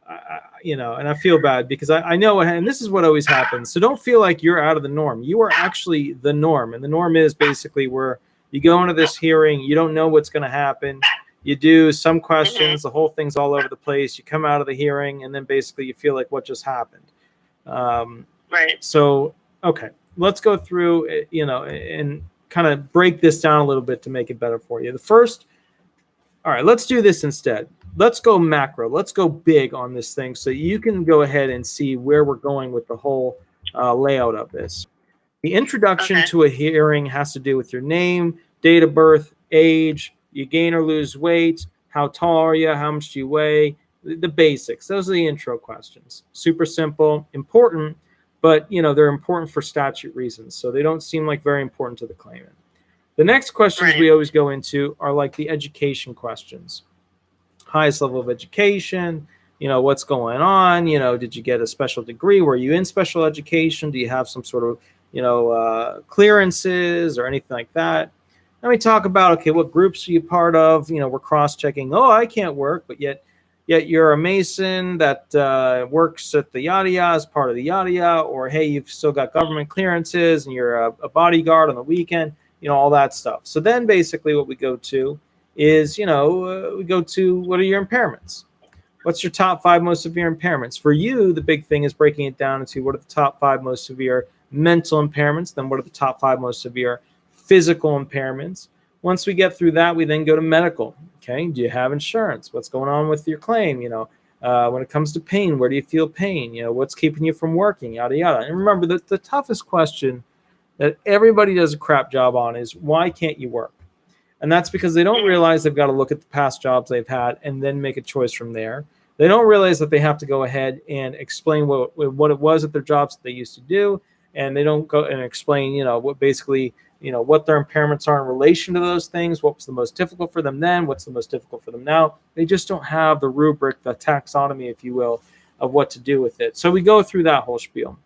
I feel bad because I know, and this is what always happens. So don't feel like you're out of the norm. You are actually the norm. And the norm is basically where you go into this hearing, you don't know what's going to happen. You do some questions, the whole thing's all over the place. You come out of the hearing, and then basically you feel like what just happened. Right. So, okay, let's go through, and kind of break this down a little bit to make it better for you. All right, let's do this instead. Let's go macro. Let's go big on this thing so you can go ahead and see where we're going with the whole layout of this. The introduction to a hearing has to do with your name, date of birth, age, you gain or lose weight, how tall are you, how much do you weigh, the basics. Those are the intro questions. Super simple, important, but they're important for statute reasons, so they don't seem like very important to the claimant. The next questions we always go into are like the education questions. Highest level of education, what's going on, did you get a special degree, were you in special education, do you have some sort of clearances or anything like that. Then we talk about, okay, what groups are you part of? We're cross-checking. Oh, I can't work, but yet you're a Mason that works at the yada yada as part of the yada yada, or hey, you've still got government clearances and you're a bodyguard on the weekend, all that stuff. So then basically what we go to is, we go to what are your impairments? What's your top 5 most severe impairments? For you, the big thing is breaking it down into what are the top 5 most severe mental impairments, then what are the top 5 most severe physical impairments. Once we get through that, we then go to medical. Okay, do you have insurance? What's going on with your claim? When it comes to pain, where do you feel pain? What's keeping you from working? Yada yada. And remember that the toughest question that everybody does a crap job on is why can't you work? And that's because they don't realize they've got to look at the past jobs they've had and then make a choice from there. They don't realize that they have to go ahead and explain what it was at their jobs that they used to do, and they don't go and explain, what basically. What their impairments are in relation to those things, what was the most difficult for them then, what's the most difficult for them now. They just don't have the rubric, the taxonomy, if you will, of what to do with it. So we go through that whole spiel.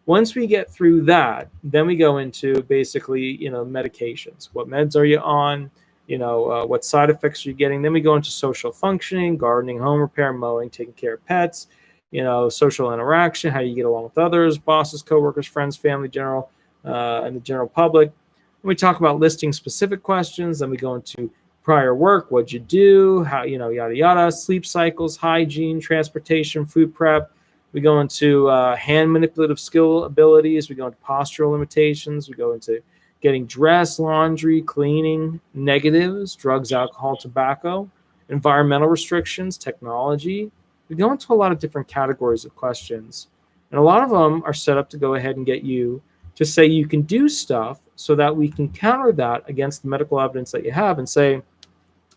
Once we get through that, then we go into basically, medications. What meds are you on? What side effects are you getting? Then we go into social functioning, gardening, home repair, mowing, taking care of pets, social interaction, how you get along with others, bosses, coworkers, friends, family, and the general public. We talk about listing specific questions. Then we go into prior work, what'd you do, how, yada, yada, sleep cycles, hygiene, transportation, food prep. We go into hand manipulative skill abilities. We go into postural limitations. We go into getting dressed, laundry, cleaning, negatives, drugs, alcohol, tobacco, environmental restrictions, technology. We go into a lot of different categories of questions. And a lot of them are set up to go ahead and get you to say you can do stuff so that we can counter that against the medical evidence that you have and say,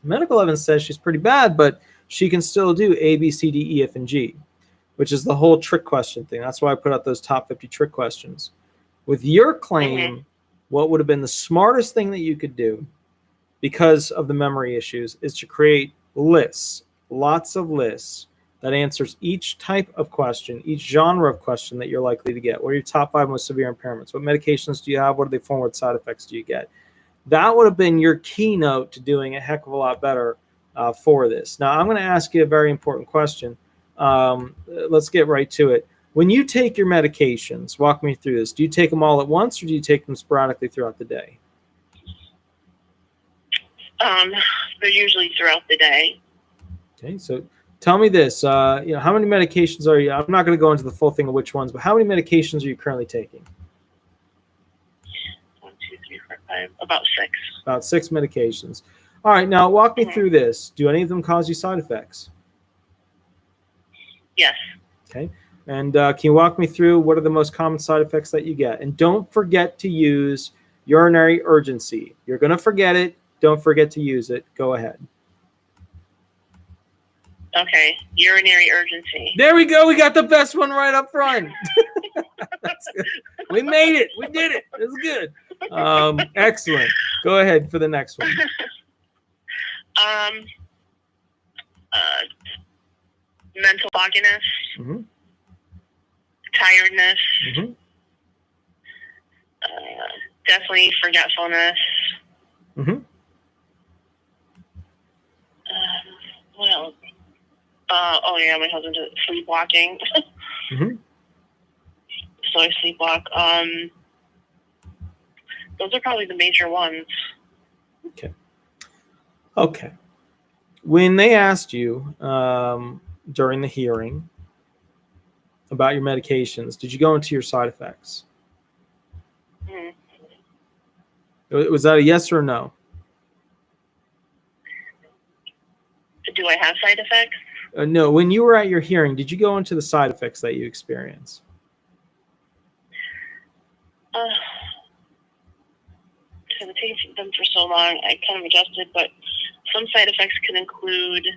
medical evidence says she's pretty bad, but she can still do A, B, C, D, E, F, and G, which is the whole trick question thing. That's why I put out those top 50 trick questions. With your claim, what would have been the smartest thing that you could do because of the memory issues is to create lists, lots of lists that answers each type of question, each genre of question that you're likely to get. What are your top 5 most severe impairments? What medications do you have? What are they for? What side effects do you get? That would have been your keynote to doing a heck of a lot better for this. Now, I'm going to ask you a very important question. Let's get right to it. When you take your medications, walk me through this. Do you take them all at once, or do you take them sporadically throughout the day? They're usually throughout the day. Okay, so tell me this. How many medications are you? I'm not going to go into the full thing of which ones, but how many medications are you currently taking? 1, 2, 3, 4, 5. About 6. About 6 medications. All right, now walk me through this. Do any of them cause you side effects? Yes. Okay. And can you walk me through what are the most common side effects that you get? And don't forget to use urinary urgency. You're going to forget it. Don't forget to use it. Go ahead. Okay. Urinary urgency. There we go. We got the best one right up front. That's good. We made it. We did it. It was good. Excellent. Go ahead for the next one. Mental fogginess. Mm-hmm. Tiredness. Mm-hmm. Definitely forgetfulness. Mm-hmm. What else? My husband does sleepwalking. Mm-hmm. So I sleepwalk. Those are probably the major ones. Okay. When they asked you during the hearing about your medications, did you go into your side effects? Was that a yes or a no? Do I have side effects? No. When you were at your hearing, did you go into the side effects that you experience? Because I've taken them for so long, I kind of adjusted, but some side effects can include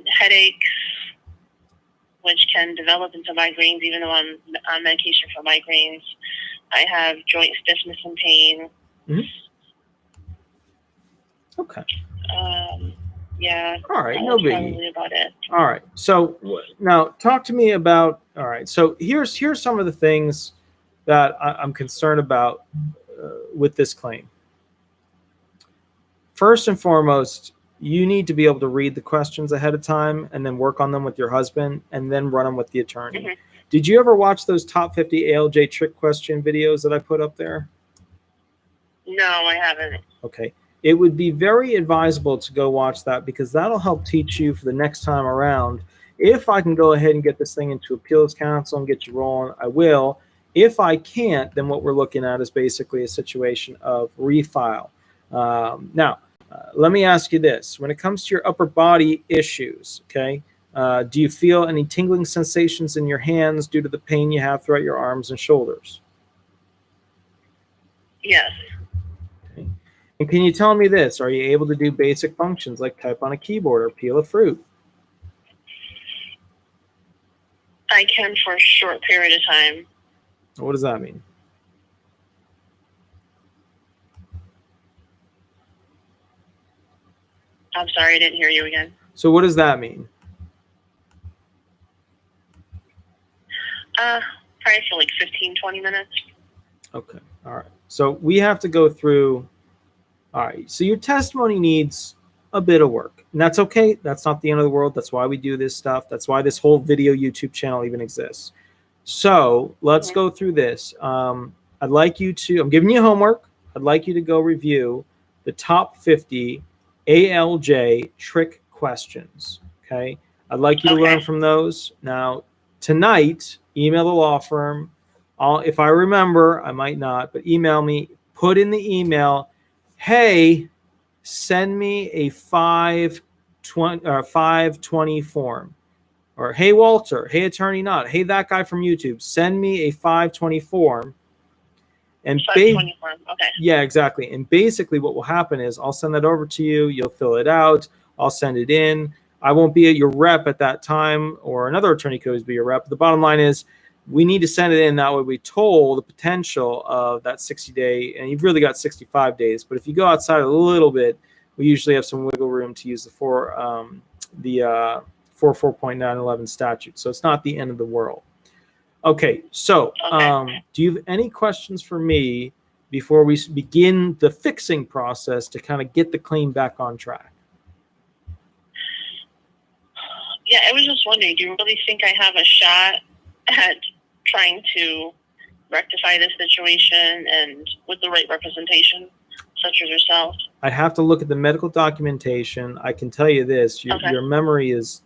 headaches, which can develop into migraines, even though I'm on medication for migraines. I have joint stiffness and pain. Mm-hmm. Okay. Yeah. All right. No biggie. Probably about it. All right. So now talk to me about. All right. So here's some of the things that I'm concerned about with this claim. First and foremost, you need to be able to read the questions ahead of time and then work on them with your husband and then run them with the attorney. Mm-hmm. Did you ever watch those top 50 ALJ trick question videos that I put up there? No, I haven't. Okay. It would be very advisable to go watch that, because that'll help teach you for the next time around. If I can go ahead and get this thing into appeals counsel and get you rolling, I will. If I can't, then what we're looking at is basically a situation of refile. Now, let me ask you this. When it comes to your upper body issues, okay, do you feel any tingling sensations in your hands due to the pain you have throughout your arms and shoulders? Yes. Okay. And can you tell me this? Are you able to do basic functions like type on a keyboard or peel a fruit? I can for a short period of time. What does that mean? I'm sorry, I didn't hear you again. So what does that mean? Probably for like 15, 20 minutes. Okay. All right. So we have to go through. All right. So your testimony needs a bit of work, and that's okay. That's not the end of the world. That's why we do this stuff. That's why this whole video YouTube channel even exists. So let's go through this. I'd like you to, I'm giving you homework. I'd like you to go review the top 50 ALJ trick questions. Okay. I'd like you to learn from those. Now, tonight, email the law firm. If I remember, I might not, but email me, put in the email, hey, send me a 520 form. Or, hey, Walter, hey, Attorney Hnot, hey, that guy from YouTube, send me a 520 form. And 520 form, okay. Yeah, exactly. And basically what will happen is I'll send that over to you. You'll fill it out. I'll send it in. I won't be your rep at that time, or another attorney could always be your rep. The bottom line is we need to send it in. That way we toll the potential of that 60-day, and you've really got 65 days. But if you go outside a little bit, we usually have some wiggle room to use the 4.911 statute. So it's not the end of the world. Okay, so do you have any questions for me before we begin the fixing process to kind of get the claim back on track? Yeah, I was just wondering, do you really think I have a shot at trying to rectify this situation and with the right representation, such as yourself? I'd have to look at the medical documentation. I can tell you this, your memory is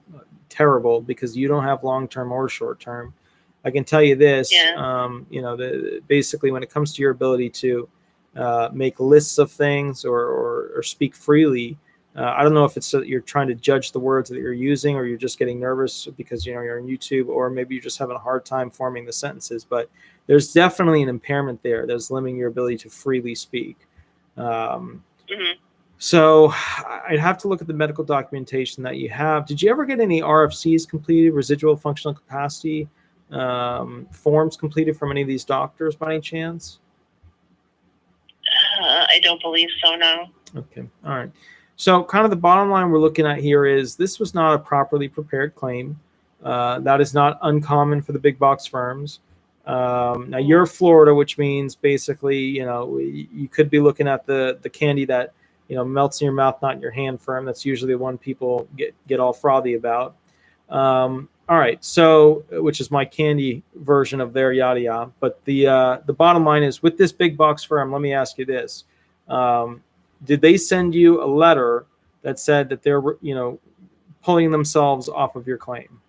terrible because you don't have long-term or short-term. I can tell you this, basically when it comes to your ability to make lists of things or speak freely, I don't know if it's that you're trying to judge the words that you're using or you're just getting nervous because you're on YouTube, or maybe you're just having a hard time forming the sentences, but there's definitely an impairment there that's limiting your ability to freely speak. So I'd have to look at the medical documentation that you have. Did you ever get any RFCs completed, residual functional capacity forms completed from any of these doctors by any chance? I don't believe so, no. Okay, all right. So kind of the bottom line we're looking at here is this was not a properly prepared claim. That is not uncommon for the big box firms. Now you're Florida, which means basically, you could be looking at the candy that, melts in your mouth, not in your hand firm. That's usually the one people get all frothy about. All right. So, which is my candy version of their yada yada. But the bottom line is with this big box firm, let me ask you this. Did they send you a letter that said that they're, pulling themselves off of your claim?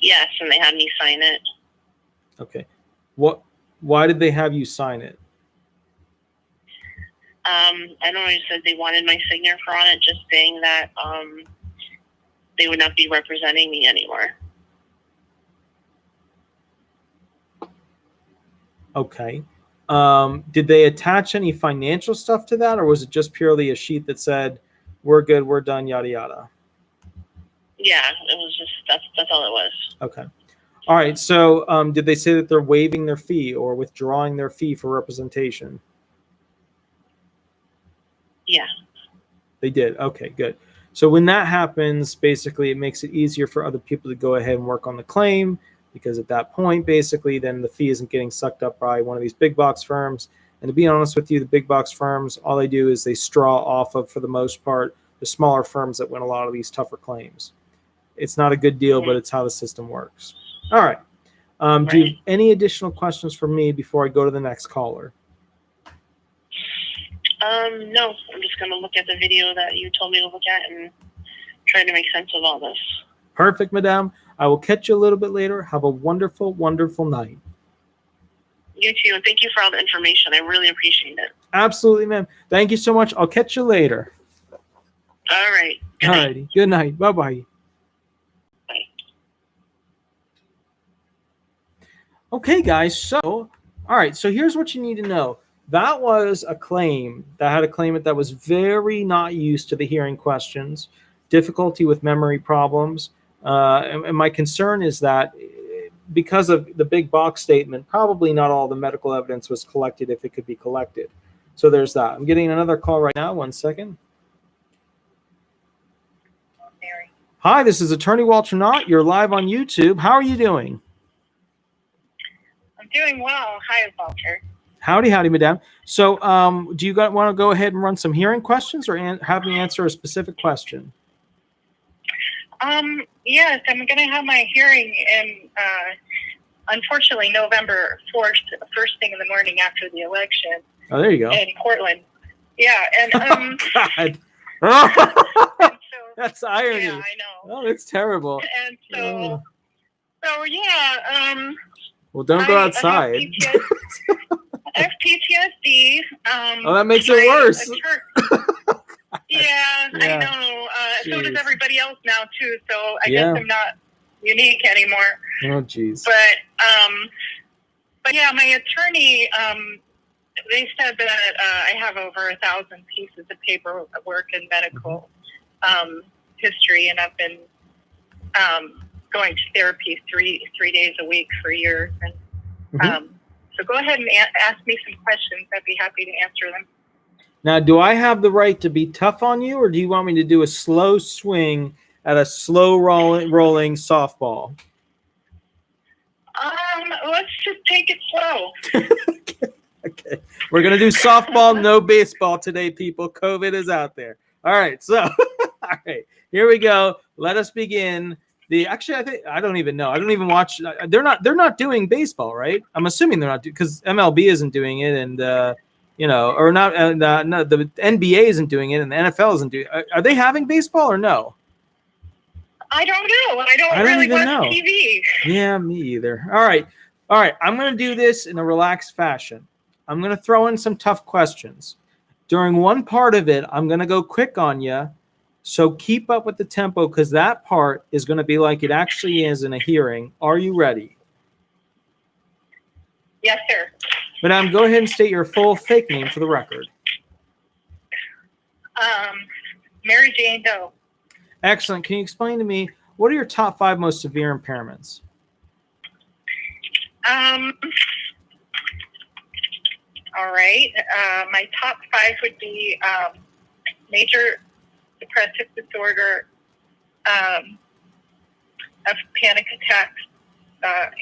Yes, and they had me sign it. Okay. Why did they have you sign it? I don't know. They said they wanted my signature on it, just saying that they would not be representing me anymore. Okay. Did they attach any financial stuff to that, or was it just purely a sheet that said, we're good, we're done, yada, yada? Yeah, it was just, that's all it was. Okay. All right. So did they say that they're waiving their fee or withdrawing their fee for representation? Yeah. They did. Okay, good. So when that happens, basically it makes it easier for other people to go ahead and work on the claim, because at that point, basically, then the fee isn't getting sucked up by one of these big box firms. And to be honest with you, the big box firms, all they do is they straw off of, for the most part, the smaller firms that win a lot of these tougher claims. It's not a good deal, but it's how the system works. All right. Do you have any additional questions for me before I go to the next caller? No, I'm just going to look at the video that you told me to look at and try to make sense of all this. Perfect, madame. I will catch you a little bit later. Have a wonderful, wonderful night. You too, and thank you for all the information. I really appreciate it. Absolutely, ma'am. Thank you so much. I'll catch you later. All right. All righty. Good night. Bye-bye. Bye. Okay, guys. So, all right. So here's what you need to know. That was a claim that had a claimant that was very not used to the hearing questions, difficulty with memory problems. And my concern is that because of the big box statement, probably not all the medical evidence was collected if it could be collected. So there's that. I'm getting another call right now. 1 second. Hi, this is Attorney Walter Hnot. You're live on YouTube. How are you doing? I'm doing well. Hi, Walter. Howdy, howdy, madame. So do you want to go ahead and run some hearing questions or have me answer a specific question? Yes, I'm going to have my hearing in, unfortunately, November 4th, first thing in the morning after the election. Oh, there you go. In Portland. Yeah, and God. and so, that's irony. Yeah, I know. Oh, it's terrible. And so yeah. Well, don't go outside. I have PTSD. Oh, that makes it worse. Yeah, I know. So does everybody else now too. So I guess I'm not unique anymore. Oh, geez. But yeah, my attorney. They said that I have over 1,000 pieces of paperwork and medical history, and I've been going to therapy three days a week for years. And so go ahead and ask me some questions. I'd be happy to answer them. Now, do I have the right to be tough on you, or do you want me to do a slow swing at a slow rolling softball? Let's just take it slow. Okay. We're going to do softball, no baseball today, people. COVID is out there. All right. So, all right, here we go. Let us begin. I don't even know. I don't even watch. They're not doing baseball, right? I'm assuming they're not because MLB isn't doing it, and or not. No, the NBA isn't doing it, and the NFL isn't doing. Are they having baseball or no? I don't know. I don't really even watch know. TV. Yeah, me either. All right. I'm going to do this in a relaxed fashion. I'm going to throw in some tough questions. During one part of it, I'm going to go quick on you. So keep up with the tempo because that part is going to be like it actually is in a hearing. Are you ready? Yes, sir. Madam, go ahead and state your full fake name for the record. Mary Jane Doe. Excellent. Can you explain to me what are your top 5 most severe impairments? All right. My top 5 would be major depressive disorder, of panic attacks,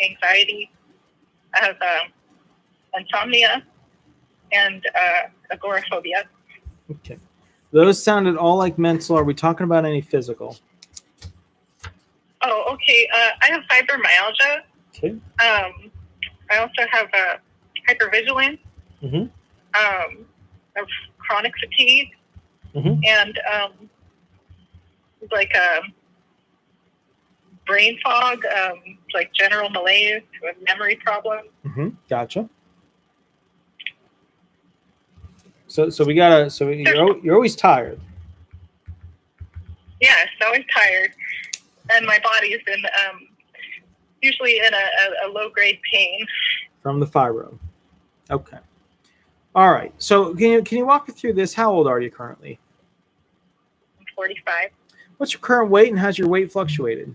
anxiety, I have insomnia, and agoraphobia. Okay. Those sounded all like mental. Are we talking about any physical? Oh, okay. I have fibromyalgia. Okay. I also have hypervigilance. Mm-hmm. Of chronic fatigue, Mm-hmm. and like brain fog, like general malaise with memory problems. Mm-hmm. Gotcha. So we gotta. So you're always tired. Yes, always tired, and my body's been usually in a low grade pain. From the fibro. Okay. All right. So can you walk me through this? How old are you currently? I'm 45. What's your current weight and has your weight fluctuated?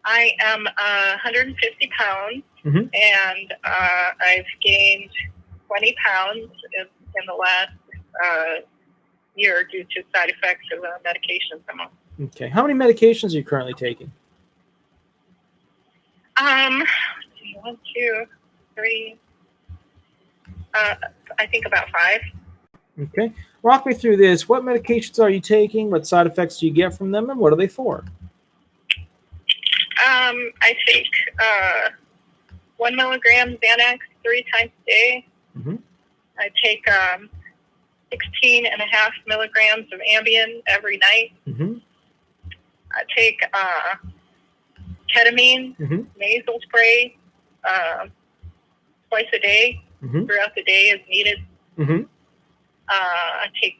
I am 150 pounds, Mm-hmm. and I've gained 20 pounds in the last year due to side effects of medications I'm on. Okay. How many medications are you currently taking? 1, 2, 3. I think about 5. Okay. Walk me through this. What medications are you taking? What side effects do you get from them, and what are they for? I take 1 milligram Xanax 3 times a day. Mm-hmm. I take 16.5 milligrams of Ambien every night. Mm-hmm. I take ketamine, Mm-hmm. nasal spray twice a day, Mm-hmm. throughout the day as needed. Mm-hmm. I take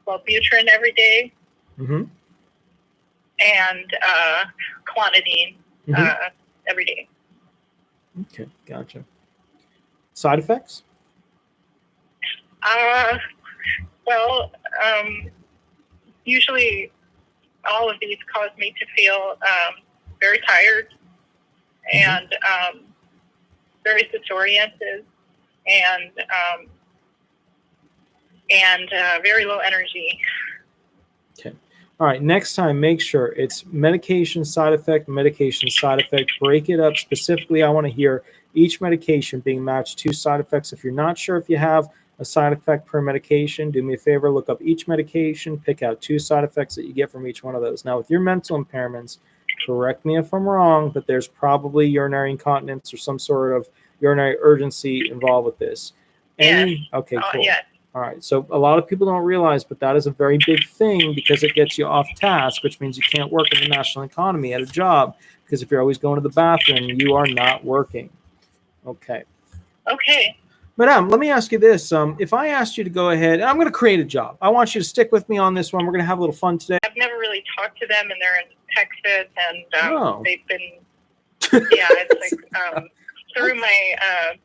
Wellbutrin every day, Mm-hmm. and clonidine every day. Okay. Gotcha. Side effects? Usually all of these cause me to feel very tired and very disoriented and very low energy. Okay. All right. Next time, make sure it's medication side effect, medication side effect. Break it up specifically. I want to hear each medication being matched to side effects. If you're not sure if you have a side effect per medication, do me a favor, look up each medication, pick out 2 side effects that you get from each one of those. Now, with your mental impairments, correct me if I'm wrong, but there's probably urinary incontinence or some sort of urinary urgency involved with this. Yes. Okay, cool. Yes. All right. So a lot of people don't realize, but that is a very big thing because it gets you off task, which means you can't work in the national economy at a job because if you're always going to the bathroom, you are not working. Okay. Okay. Madam, let me ask you this. If I asked you to go ahead, and I'm going to create a job. I want you to stick with me on this one. We're going to have a little fun today. I've never really talked to them, and they're in Texas, and they've been, it's like through my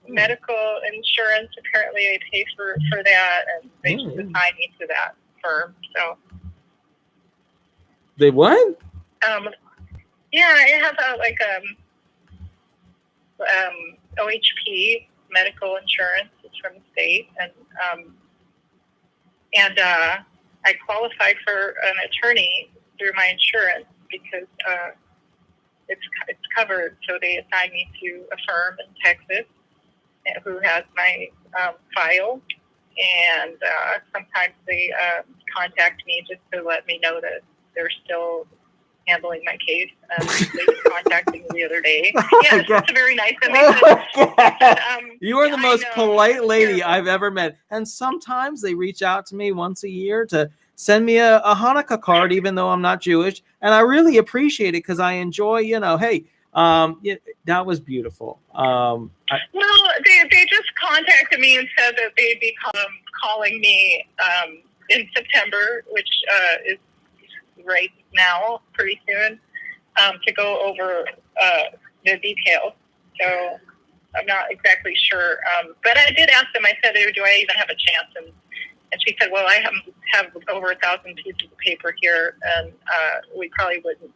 medical insurance. Apparently, they pay for that, and they just assign me to that firm. So they what? Yeah, I have OHP medical insurance. It's from the state, and I qualified for an attorney through my insurance because it's covered. So they assigned me to a firm in Texas who has my file, and sometimes they contact me just to let me know that they're still handling my case. They just contacted me the other day. Oh Yeah, my God. it's very nice. And they said, You are the most polite lady Yeah. I've ever met. And sometimes they reach out to me once a year to send me a Hanukkah card, even though I'm not Jewish. And I really appreciate it because I enjoy, hey, that was beautiful. Well, they just contacted me and said that they'd be calling me in September, which is right now, pretty soon, to go over the details. So I'm not exactly sure. But I did ask them, I said, do I even have a chance? And she said, well, I have over 1,000 pieces of paper here, and we probably wouldn't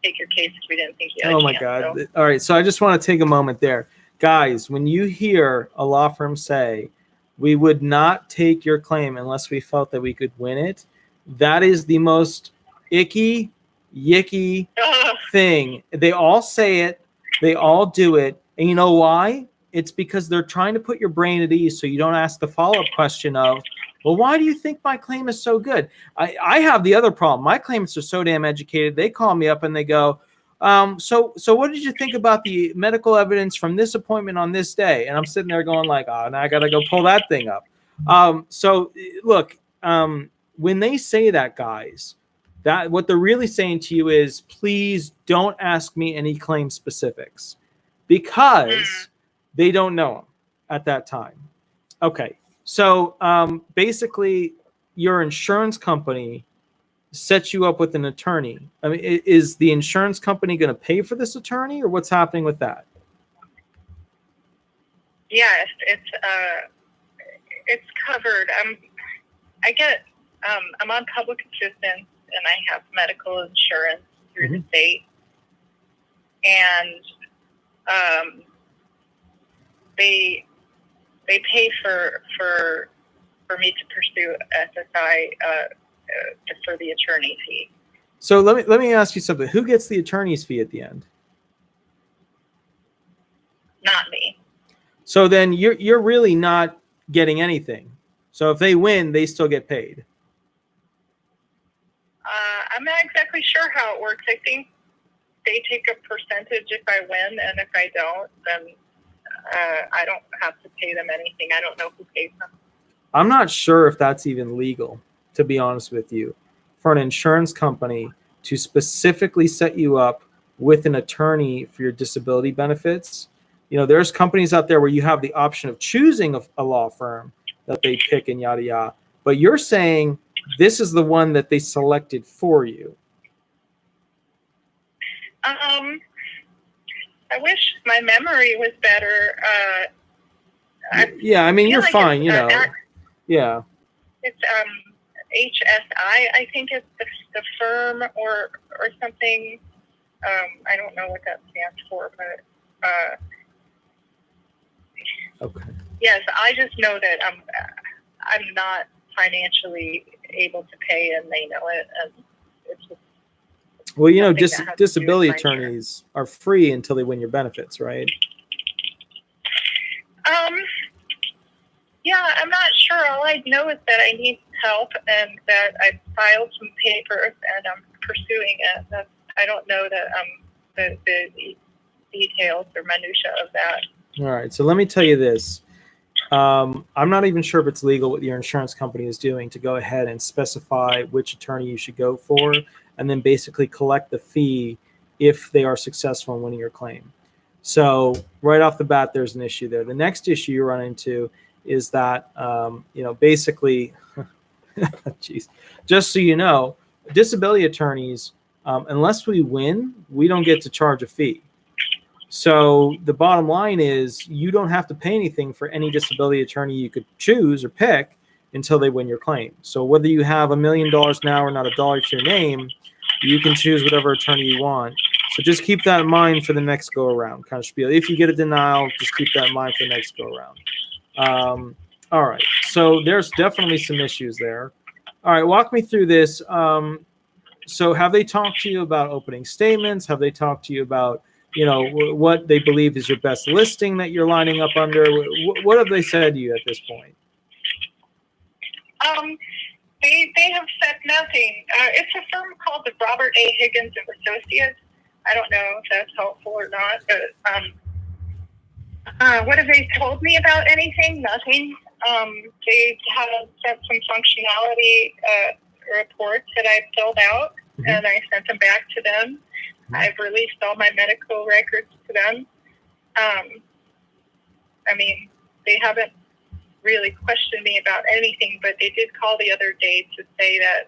take your case if we didn't think you had a chance. Oh, my God. So. All right. So I just want to take a moment there. Guys, when you hear a law firm say, we would not take your claim unless we felt that we could win it, that is the most icky, yicky thing. They all say it. They all do it. And you know why? It's because they're trying to put your brain at ease so you don't ask the follow-up question of, well, why do you think my claim is so good? I have the other problem. My claimants are so damn educated. They call me up and they go, so what did you think about the medical evidence from this appointment on this day? And I'm sitting there going like, oh, now I got to go pull that thing up. So look, when they say that, guys, that what they're really saying to you is, please don't ask me any claim specifics because they don't know them at that time. Okay. So basically, your insurance company sets you up with an attorney. I mean, is the insurance company going to pay for this attorney, or what's happening with that? Yes, it's covered. I'm on public assistance, and I have medical insurance through the state, and they pay for me to pursue SSI for the attorney fee. So let me ask you something. Who gets the attorney's fee at the end? Not me. So then you're really not getting anything. So if they win, they still get paid. I'm not exactly sure how it works. I think they take a percentage if I win, and if I don't, then I don't have to pay them anything. I don't know who pays them. I'm not sure if that's even legal, to be honest with you, for an insurance company to specifically set you up with an attorney for your disability benefits. There's companies out there where you have the option of choosing a law firm that they pick and yada, yada. But you're saying this is the one that they selected for you. I wish my memory was better. Yeah, I mean, you're like fine, yeah. It's HSI, I think it's the firm or something. I don't know what that stands for, but okay. Yes, I just know that I'm not financially able to pay, and they know it, and it's just. Well, disability attorneys are free until they win your benefits, right? Yeah, I'm not sure. All I know is that I need help and that I filed some papers and I'm pursuing it. I don't know the details or minutia of that. All right, so let me tell you this. I'm not even sure if it's legal what your insurance company is doing to go ahead and specify which attorney you should go for and then basically collect the fee if they are successful in winning your claim. So right off the bat, there's an issue there. The next issue you run into is that, basically, geez, just so you know, disability attorneys, unless we win, we don't get to charge a fee. So the bottom line is you don't have to pay anything for any disability attorney you could choose or pick until they win your claim. So whether you have $1 million now or not $1 to your name, you can choose whatever attorney you want. So just keep that in mind for the next go around kind of spiel. If you get a denial, just keep that in mind for the next go around. All right. So there's definitely some issues there. All right. Walk me through this. So have they talked to you about opening statements? Have they talked to you about, what they believe is your best listing that you're lining up under? What have they said to you at this point? They have said nothing. It's a firm called the Robert A. Higgins and Associates. I don't know if that's helpful or not, but what have they told me about anything? Nothing. They have sent some functionality reports that I filled out, and I sent them back to them. I've released all my medical records to them. I mean, they haven't really questioned me about anything, but they did call the other day to say that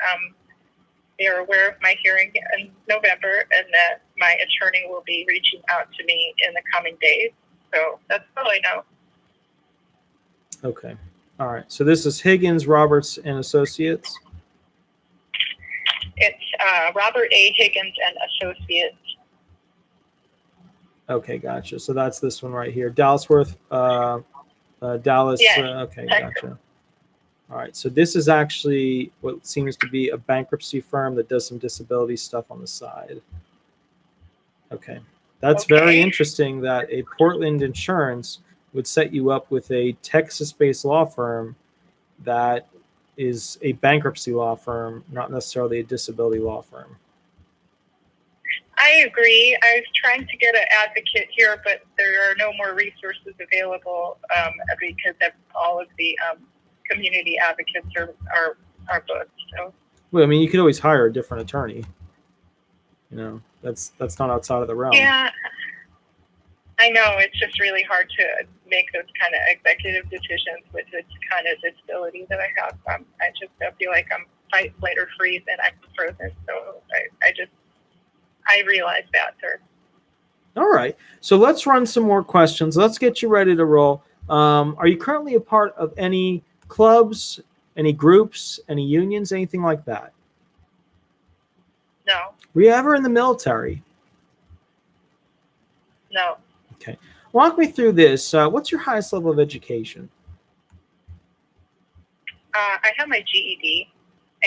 they are aware of my hearing in November and that my attorney will be reaching out to me in the coming days. So that's all I know. Okay. All right. So this is Higgins, Roberts, and Associates? It's Robert A. Higgins and Associates. Okay, gotcha. So that's this one right here. Dallasworth, Dallas. Yes, Okay, gotcha. All right. So this is actually what seems to be a bankruptcy firm that does some disability stuff on the side. Okay. That's very interesting that a Portland insurance would set you up with a Texas-based law firm that is a bankruptcy law firm, not necessarily a disability law firm. I agree. I was trying to get an advocate here, but there are no more resources available because of all of the community advocates are booked. So, well, I mean, you could always hire a different attorney. You know, that's not outside of the realm. Yeah, I know. It's just really hard to make those kind of executive decisions with this kind of disability that I have. I just feel like I'm fight, flight, or freeze, and I'm frozen. So I realize that, sir. All right. So let's run some more questions. Let's get you ready to roll. Are you currently a part of any clubs, any groups, any unions, anything like that? No. Were you ever in the military? No. Okay. Walk me through this. What's your highest level of education? I have my GED,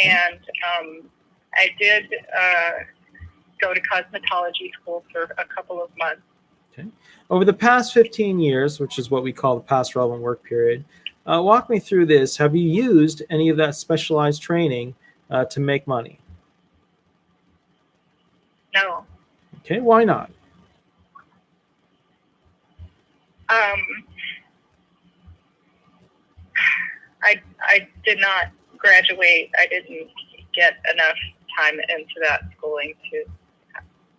and I did go to cosmetology school for a couple of months. Okay. Over the past 15 years, which is what we call the past relevant work period, walk me through this. Have you used any of that specialized training to make money? No. Okay. Why not? I did not graduate. I didn't get enough time into that schooling to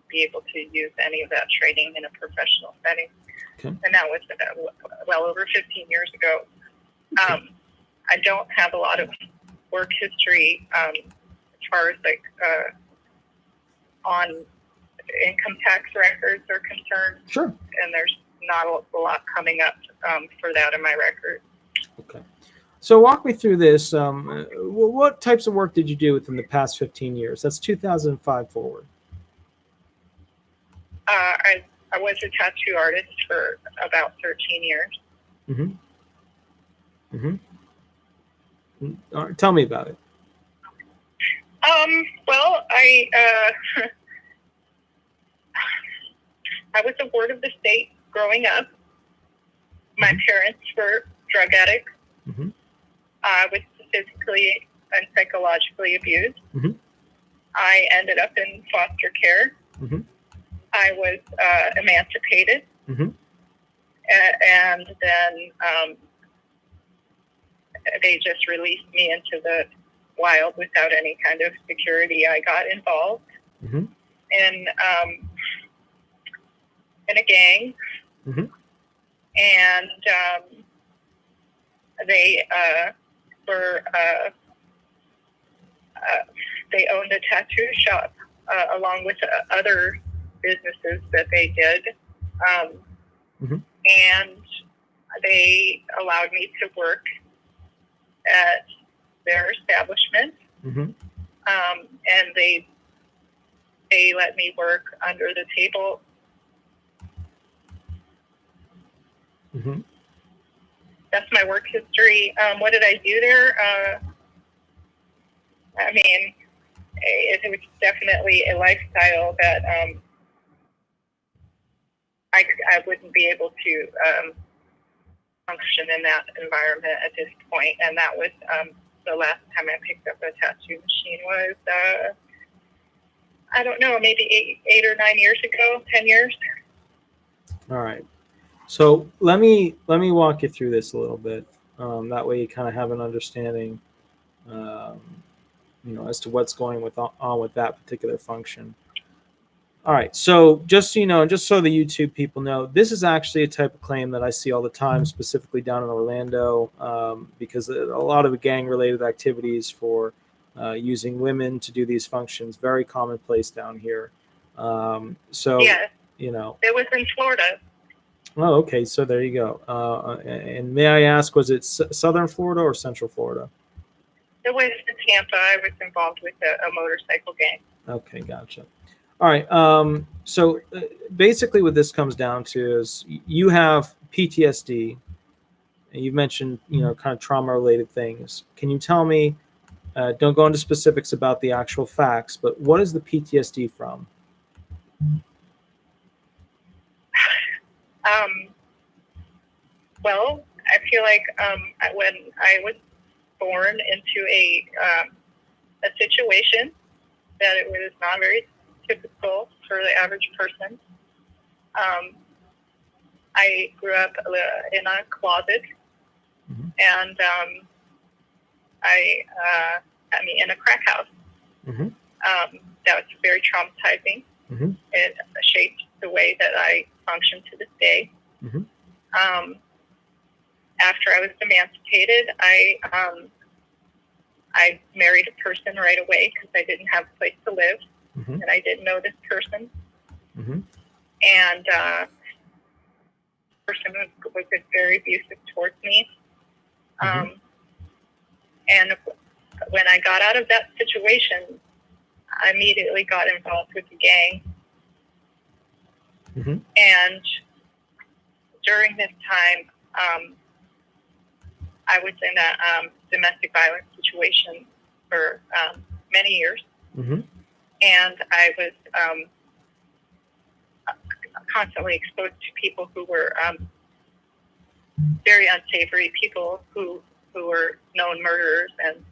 be able to use any of that training in a professional setting. Okay. And that was well over 15 years ago. Okay. I don't have a lot of work history as far as like on income tax records are concerned. Sure. And there's not a lot coming up for that in my record. Okay. So walk me through this. What types of work did you do within the past 15 years? That's 2005 forward. I was a tattoo artist for about 13 years. Mm-hmm. Mm-hmm. All right, tell me about it. Well, I was a ward of the state growing up. My parents were drug addicts. Mm-hmm. I was physically and psychologically abused. Mm-hmm. I ended up in foster care. Mm-hmm. I was emancipated. Mm-hmm. And then they just released me into the wild without any kind of security. I got involved Mm-hmm. in a gang. Mm-hmm. And they were they owned a tattoo shop along with other businesses that they did, Mm-hmm. and they allowed me to work at their establishment, Mm-hmm. and they let me work under the table. Mm-hmm. That's my work history. What did I do there? I mean, it was definitely a lifestyle that I wouldn't be able to function in that environment at this point. And that was the last time I picked up a tattoo machine was, I don't know, maybe 8 or 9 years ago, 10 years. All right. So let me walk you through this a little bit. That way you kind of have an understanding, as to what's going on with that particular function. All right. So just so you know, and just so the YouTube people know, this is actually a type of claim that I see all the time, specifically down in Orlando, because a lot of the gang-related activities for using women to do these functions, very commonplace down here. Yeah. It was in Florida. Oh, okay. So there you go. And may I ask, was it Southern Florida or Central Florida? It was in Tampa. I was involved with a motorcycle gang. Okay, gotcha. All right. So basically what this comes down to is you have PTSD, and you mentioned, kind of trauma-related things. Can you tell me, don't go into specifics about the actual facts, but what is the PTSD from? Well, I feel like when I was born into a situation that it was not very typical for the average person. I grew up in a closet, and in a crack house. That was very traumatizing. It shaped the way that I function to this day. After I was emancipated, I married a person right away because I didn't have a place to live, and I didn't know this person. And the person was very abusive towards me. And when I got out of that situation, I immediately got involved with the gang. And during this time, I was in a domestic violence situation for many years. And I was constantly exposed to people who were very unsavory people who were known murderers and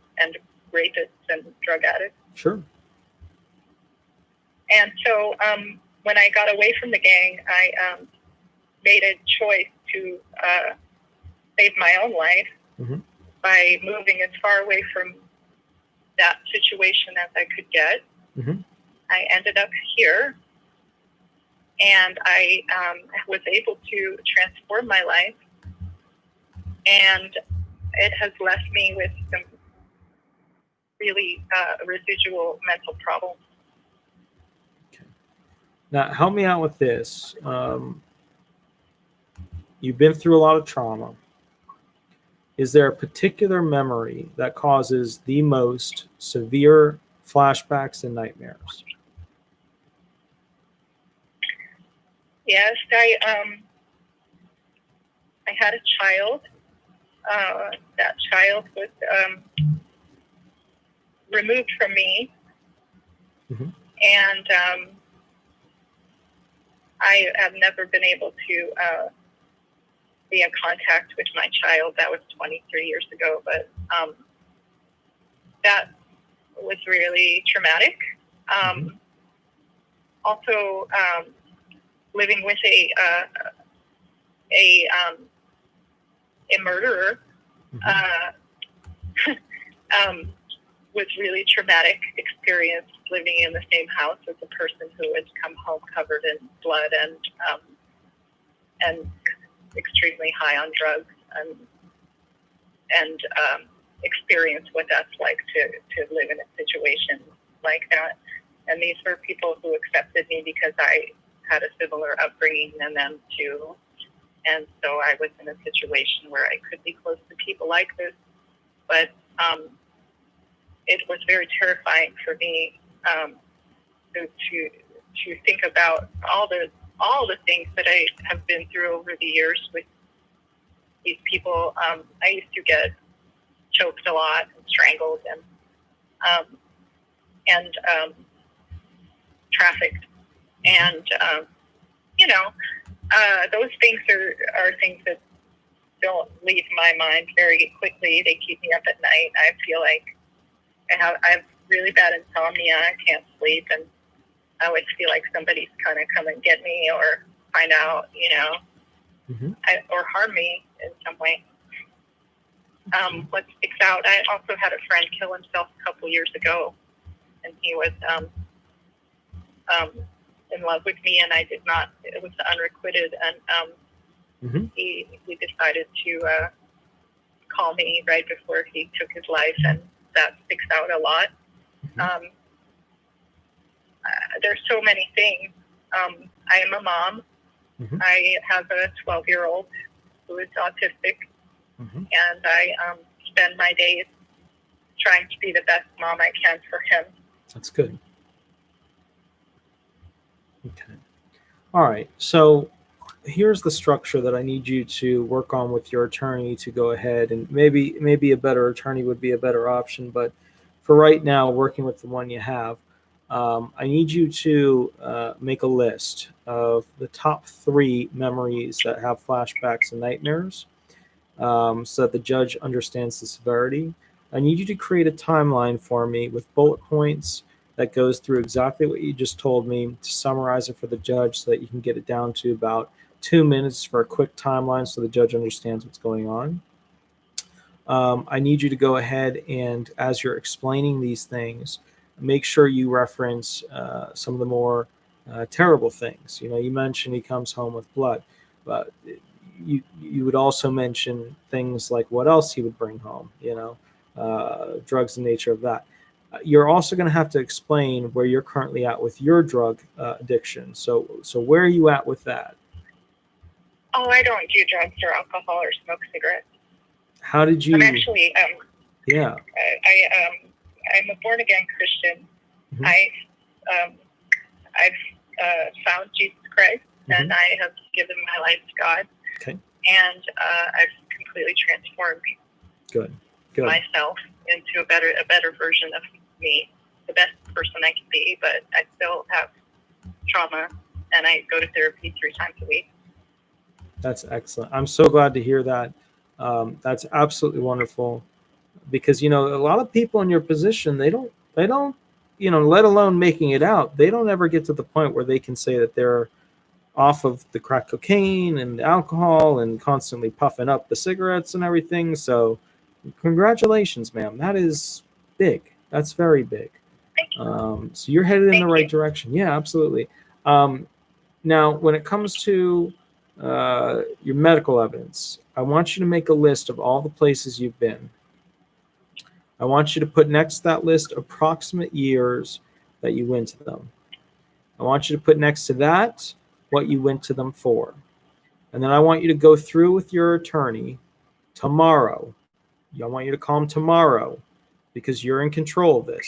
rapists and drug addicts. Sure. And so when I got away from the gang, I made a choice to save my own life by moving as far away from that situation as I could get. I ended up here, and I was able to transform my life, and it has left me with some really residual mental problems. Okay. Now, help me out with this. You've been through a lot of trauma. Is there a particular memory that causes the most severe flashbacks and nightmares? Yes, I had a child. That child was removed from me, and I have never been able to be in contact with my child. That was 23 years ago, but that was really traumatic. Also, living with a murderer was really traumatic experience, living in the same house as a person who had come home covered in blood and extremely high on drugs, and experience what that's like to live in a situation like that. And these were people who accepted me because I had a similar upbringing than them too. And so I was in a situation where I could be close to people like this. But it was very terrifying for me to think about all the things that I have been through over the years with these people. I used to get choked a lot and strangled and trafficked. And, those things are things that don't leave my mind very quickly. They keep me up at night. I feel like I have really bad insomnia. I can't sleep, and I always feel like somebody's kind of come and get me or find out, or harm me in some way. What sticks out, I also had a friend kill himself a couple years ago, and he was in love with me, and I did not. It was unrequited, and he decided to call me right before he took his life, and that sticks out a lot. There's so many things. I am a mom. I have a 12-year-old who is autistic, and I spend my days trying to be the best mom I can for him. That's good. Okay. All right. So here's the structure that I need you to work on with your attorney to go ahead, and maybe a better attorney would be a better option, but for right now, working with the one you have, I need you to make a list of the top 3 memories that have flashbacks and nightmares, so that the judge understands the severity. I need you to create a timeline for me with bullet points that goes through exactly what you just told me, to summarize it for the judge so that you can get it down to about 2 minutes for a quick timeline so the judge understands what's going on. I need you to go ahead and, as you're explaining these things, make sure you reference some of the more terrible things. You mentioned he comes home with blood, but you would also mention things like what else he would bring home, drugs, and nature of that. You're also going to have to explain where you're currently at with your drug addiction. So where are you at with that? Oh, I don't do drugs or alcohol or smoke cigarettes. How did you? I'm actually, yeah. I'm a born again Christian. I've found Jesus Christ, and I have given my life to God. Okay. And I've completely transformed Good. myself into a better version of me, the best person I can be. But I still have trauma, and I go to therapy 3 times a week. That's excellent. I'm so glad to hear that. That's absolutely wonderful, because a lot of people in your position, they don't let alone making it out, they don't ever get to the point where they can say that they're off of the crack cocaine and alcohol and constantly puffing up the cigarettes and everything. So congratulations, ma'am. That is big. That's very big. So you're headed in the right direction. Yeah, absolutely. Now, when it comes to your medical evidence, I want you to make a list of all the places you've been. I want you to put next to that list approximate years that you went to them. I want you to put next to that what you went to them for. And then I want you to go through with your attorney tomorrow. I want you to call him tomorrow, because you're in control of this.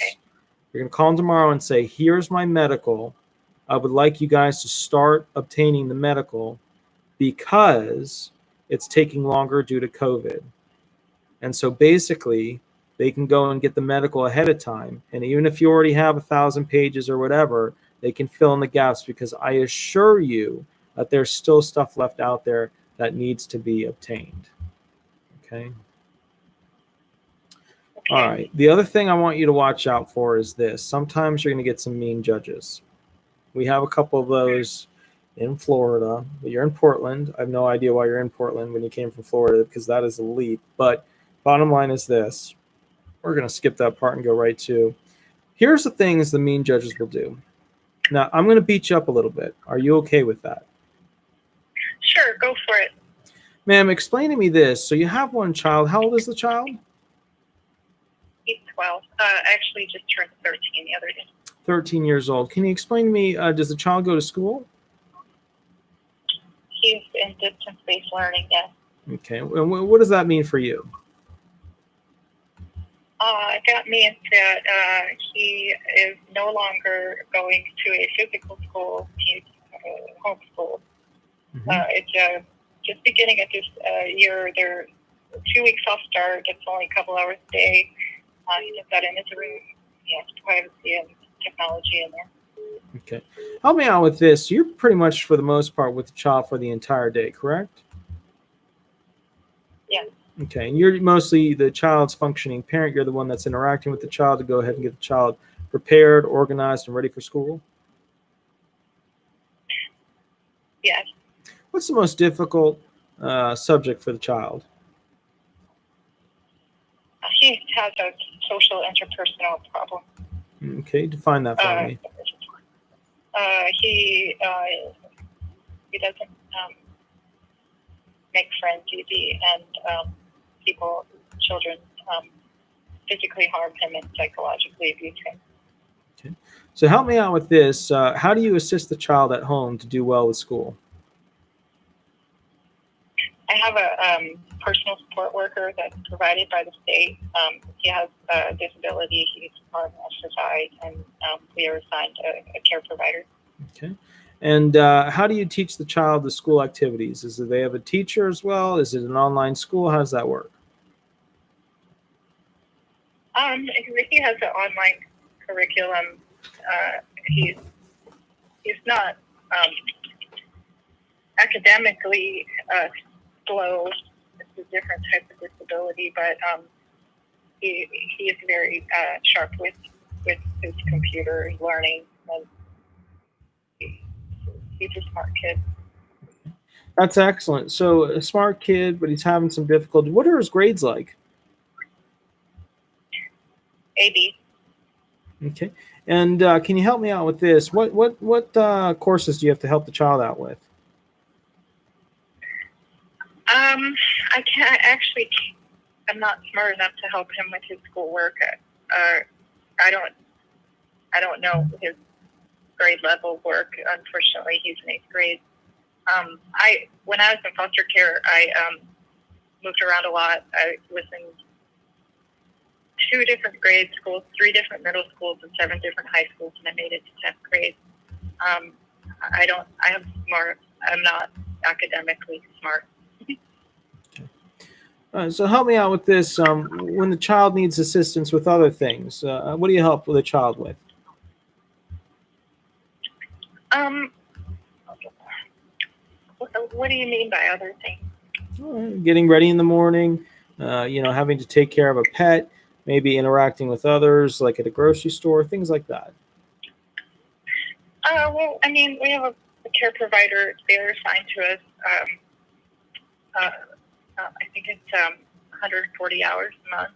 You're going to call him tomorrow and say, here's my medical. I would like you guys to start obtaining the medical because it's taking longer due to COVID. And so basically, they can go and get the medical ahead of time. And even if you already have 1,000 pages or whatever, they can fill in the gaps, because I assure you that there's still stuff left out there that needs to be obtained. Okay. All right. The other thing I want you to watch out for is this. Sometimes you're going to get some mean judges. We have a couple of those in Florida. You're in Portland. I have no idea why you're in Portland when you came from Florida, because that is a leap. But bottom line is this. We're going to skip that part and go right to, here's the things the mean judges will do. Now, I'm going to beat you up a little bit. Are you okay with that? Sure, go for it. Ma'am, explain to me this. So you have one child. How old is the child? He's 12. Actually just turned 13 the other day. 13 years old. Can you explain to me, does the child go to school? He's in distance-based learning, yes. Okay. And what does that mean for you? That means that he is no longer going to a physical school. He's homeschooled. It's just beginning at this year. They're 2 weeks off start. It's only a couple hours a day. He does that in his room. He has privacy and technology in there. Okay. Help me out with this. You're pretty much, for the most part, with the child for the entire day, correct? Yes. Okay, and you're mostly the child's functioning parent. You're the one that's interacting with the child to go ahead and get the child prepared, organized, and ready for school? Yes. What's the most difficult subject for the child? He has a social interpersonal problem. Okay, define that for me. He doesn't make friends easy, and children physically harm him and psychologically abuse him. Okay, so help me out with this. How do you assist the child at home to do well with school? I have a personal support worker that's provided by the state. He has a disability. He's part of SSI, and we are assigned a care provider. Okay. And how do you teach the child the school activities? Do they have a teacher as well? Is it an online school? How does that work? He has an online curriculum. He's not academically slow. It's a different type of disability, but he is very sharp with his computer learning. And he's a smart kid. That's excellent. So a smart kid, but he's having some difficulty. What are his grades like? AB. Okay. And can you help me out with this? What courses do you have to help the child out with? I can't actually. I'm not smart enough to help him with his schoolwork. I don't know his grade level work. Unfortunately, he's in 8th grade. When I was in foster care, I moved around a lot. I was in 2 different grade schools, 3 different middle schools, and 7 different high schools, and I made it to 10th grade. I'm not academically smart. So help me out with this. When the child needs assistance with other things, what do you help the child with? What do you mean by other things? Getting ready in the morning, having to take care of a pet, maybe interacting with others, like at a grocery store, things like that. Well, I mean, we have a care provider. They're assigned to us. I think it's 140 hours a month.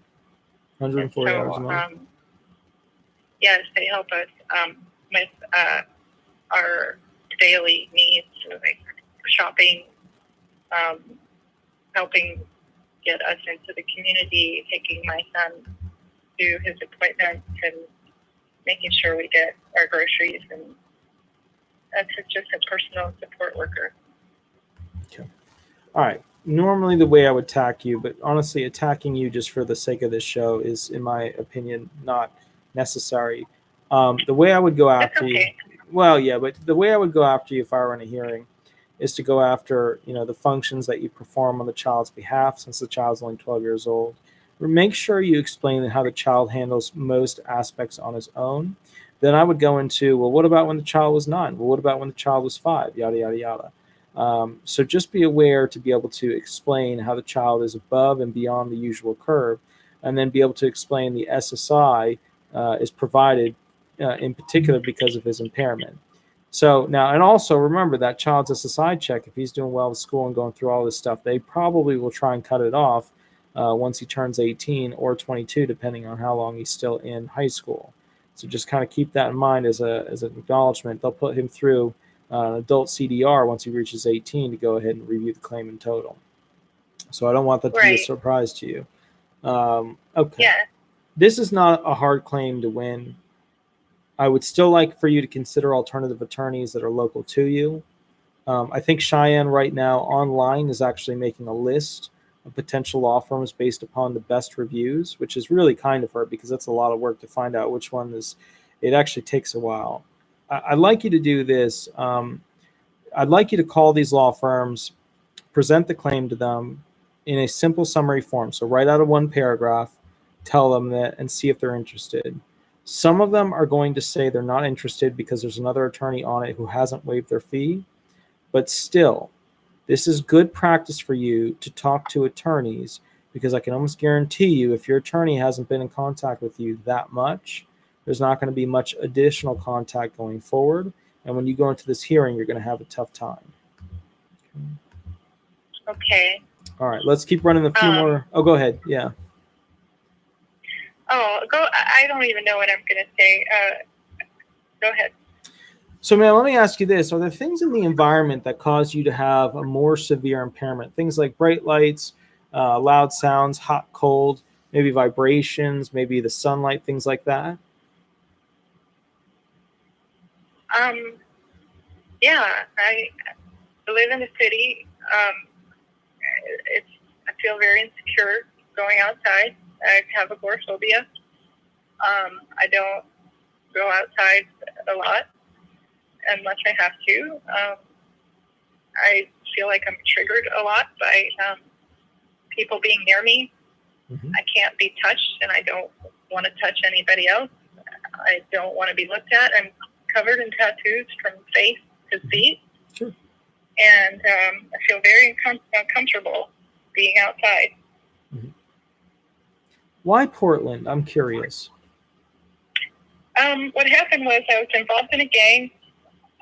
140 hours a month. Yes, they help us with our daily needs, like shopping, helping get us into the community, taking my son to his appointments, and making sure we get our groceries. And that's just a personal support worker. Okay. All right. Normally the way I would attack you, but honestly attacking you just for the sake of this show is, in my opinion, not necessary. The way I would go after you, well, yeah, but the way I would go after you if I were in a hearing is to go after, the functions that you perform on the child's behalf, since the child's only 12 years old. Make sure you explain how the child handles most aspects on his own. Then I would go into, well, what about when the child was 9? Well, what about when the child was 5? Yada, yada, yada. So just be aware to be able to explain how the child is above and beyond the usual curve, and then be able to explain the SSI is provided in particular because of his impairment. So now, and also remember that child's SSI check, if he's doing well with school and going through all this stuff, they probably will try and cut it off once he turns 18 or 22, depending on how long he's still in high school. So just kind of keep that in mind as an acknowledgement. They'll put him through an adult CDR once he reaches 18 to go ahead and review the claim in total. So I don't want that to be a surprise to you. Okay. Yeah. This is not a hard claim to win. I would still like for you to consider alternative attorneys that are local to you. I think Cheyenne right now online is actually making a list of potential law firms based upon the best reviews, which is really kind of her because that's a lot of work to find out which one is. It actually takes a while. I'd like you to do this. I'd like you to call these law firms, present the claim to them in a simple summary form. So write out a 1 paragraph, tell them that, and see if they're interested. Some of them are going to say they're not interested because there's another attorney on it who hasn't waived their fee. But still, This is good practice for you to talk to attorneys, because I can almost guarantee you if your attorney hasn't been in contact with you that much, there's not going to be much additional contact going forward. And when you go into this hearing, you're going to have a tough time. Okay. All right, let's keep running a few more. Oh, go ahead. Yeah. I don't even know what I'm going to say. Go ahead. So, man, let me ask you this. Are there things in the environment that cause you to have a more severe impairment? Things like bright lights, loud sounds, hot, cold, maybe vibrations, maybe the sunlight, things like that? Yeah, I live in the city. I feel very insecure going outside. I have agoraphobia. I don't go outside a lot unless I have to. I feel like I'm triggered a lot by people being near me. Mm-hmm. I can't be touched, and I don't want to touch anybody else. I don't want to be looked at. I'm covered in tattoos from face to feet. Sure. And I feel very uncomfortable being outside. Mm-hmm. Why Portland? I'm curious. What happened was I was involved in a gang.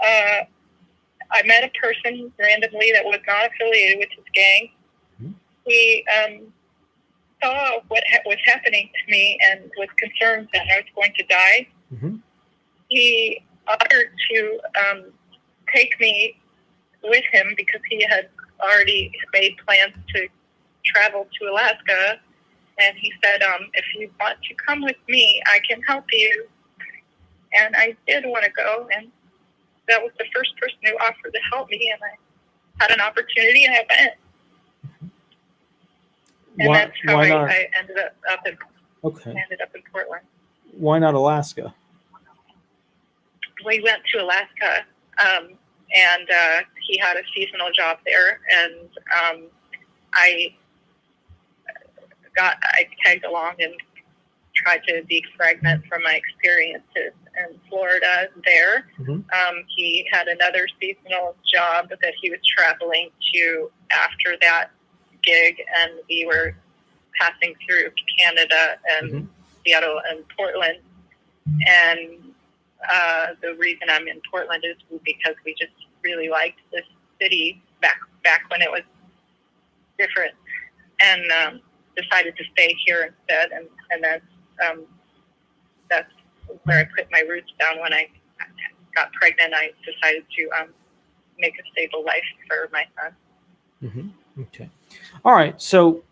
I met a person randomly that was not affiliated with his gang. Mm-hmm. He saw what was happening to me and was concerned that I was going to die. Mm-hmm. He offered to take me with him because he had already made plans to travel to Alaska. And he said, if you want to come with me, I can help you. And I did want to go. And that was the first person who offered to help me. And I had an opportunity and I went. And that's how I ended up in Portland. Why not Alaska? We went to Alaska, and he had a seasonal job there, and I tagged along and tried to defragment from my experiences in Florida there. Mm-hmm. He had another seasonal job that he was traveling to after that gig, and we were passing through Canada and mm-hmm. Seattle and Portland. And the reason I'm in Portland is because we just really liked this city back when it was different, and decided to stay here instead. And that's where I put my roots down. When I got pregnant, I decided to make a stable life for my son. Mm-hmm. Okay. All right. So,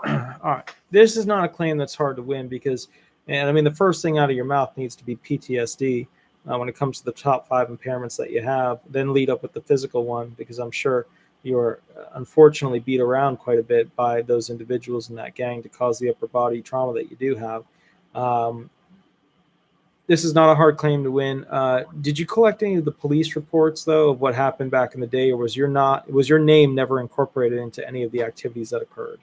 all right. This is not a claim that's hard to win because, and I mean, the first thing out of your mouth needs to be PTSD when it comes to the top 5 impairments that you have, then lead up with the physical one, because I'm sure you're unfortunately beat around quite a bit by those individuals in that gang to cause the upper body trauma that you do have. This is not a hard claim to win. Did you collect any of the police reports, though, of what happened back in the day, or was your name never incorporated into any of the activities that occurred?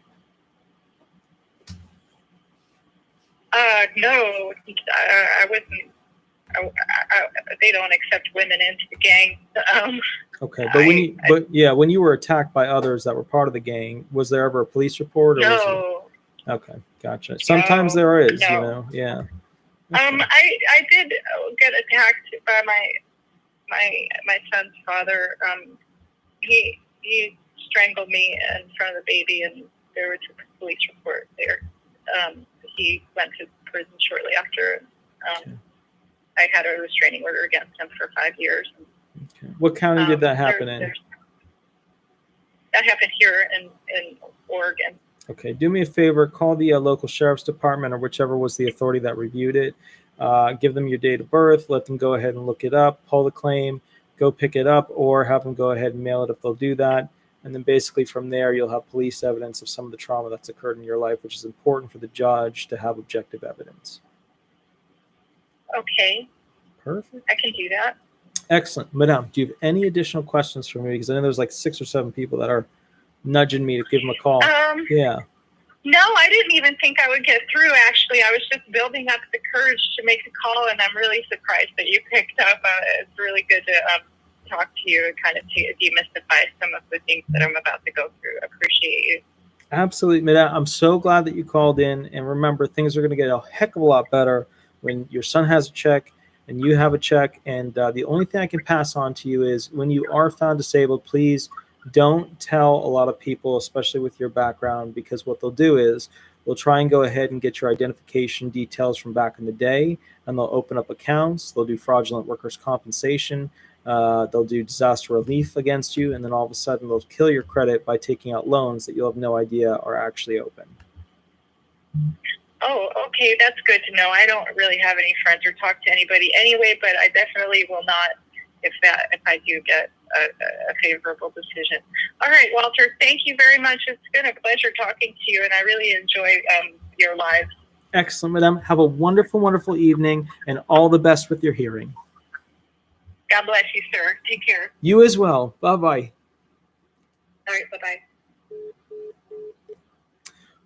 No, I wasn't. They don't accept women into the gang. Okay, but when you were attacked by others that were part of the gang, was there ever a police report? Or no. Okay, gotcha. Sometimes there is, no. Yeah. Okay. I did get attacked by my son's father. He strangled me in front of the baby, and there was a police report there. He went to prison shortly after. Okay. I had a restraining order against him for 5 years. Okay. What county did that happen in? That happened here in Oregon. Okay. Do me a favor. Call the local sheriff's department or whichever was the authority that reviewed it. Give them your date of birth. Let them go ahead and look it up. Pull the claim. Go pick it up, or have them go ahead and mail it if they'll do that. And then basically from there, you'll have police evidence of some of the trauma that's occurred in your life, which is important for the judge to have objective evidence. Okay. Perfect. I can do that. Excellent. Madame, do you have any additional questions for me? Because I know there's like 6 or 7 people that are nudging me to give them a call. Yeah. No, I didn't even think I would get through, actually. I was just building up the courage to make a call, and I'm really surprised that you picked up. It's really good to talk to you and kind of to demystify some of the things that I'm about to go through. Appreciate you. Absolutely, Mida. I'm so glad that you called in. And remember, things are going to get a heck of a lot better when your son has a check and you have a check. And the only thing I can pass on to you is when you are found disabled, please don't tell a lot of people, especially with your background, because what they'll do is they'll try and go ahead and get your identification details from back in the day, and they'll open up accounts. They'll do fraudulent workers' compensation. They'll do disaster relief against you, and then all of a sudden they'll kill your credit by taking out loans that you'll have no idea are actually open. Oh, okay, that's good to know. I don't really have any friends or talk to anybody anyway, but I definitely will not if I do get a favorable decision. All right, Walter, thank you very much. It's been a pleasure talking to you, and I really enjoy your lives. Excellent, madam. Have a wonderful, wonderful evening, and all the best with your hearing. God bless you, sir. Take care. You as well. Bye-bye. All right, bye-bye.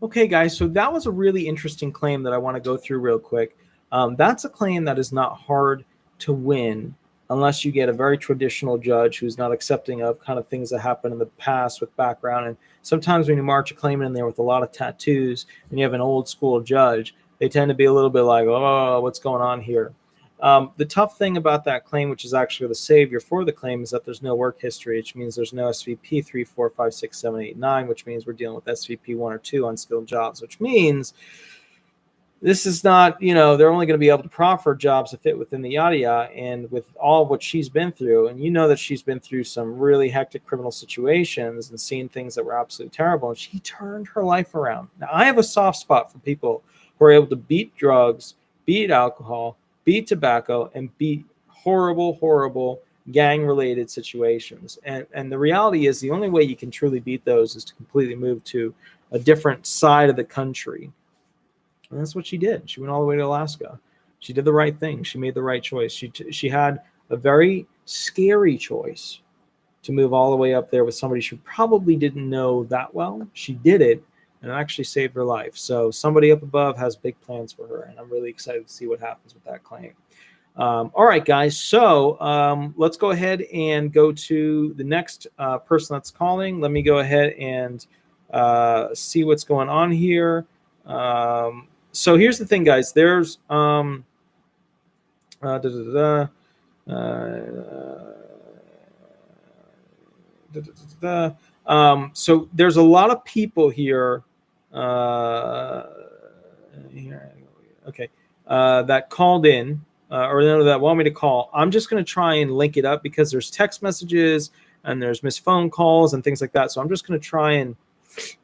Okay, guys, so that was a really interesting claim that I want to go through real quick. That's a claim that is not hard to win unless you get a very traditional judge who's not accepting of kind of things that happened in the past with background. And sometimes when you march a claimant in there with a lot of tattoos and you have an old school judge, they tend to be a little bit like, oh, what's going on here? The tough thing about that claim, which is actually the savior for the claim, is that there's no work history, which means there's no SVP 3, 4, 5, 6, 7, 8, 9, which means we're dealing with SVP 1 or 2 unskilled jobs, which means this is not, they're only going to be able to proffer jobs that fit within the yada yada. And with all of what she's been through, and that she's been through some really hectic criminal situations and seen things that were absolutely terrible, and she turned her life around. Now, I have a soft spot for people who are able to beat drugs, beat alcohol, beat tobacco, and beat horrible, horrible gang-related situations. And the reality is the only way you can truly beat those is to completely move to a different side of the country. And that's what she did. She went all the way to Alaska. She did the right thing. She made the right choice. She had a very scary choice to move all the way up there with somebody she probably didn't know that well. She did it, and it actually saved her life. So somebody up above has big plans for her, and I'm really excited to see what happens with that claim. All right, guys. So let's go ahead and go to the next person that's calling. Let me go ahead and see what's going on here. So here's the thing, guys. There's so there's a lot of people here. That called in or that want me to call. I'm just going to try and link it up because there's text messages and there's missed phone calls and things like that. So I'm just going to try and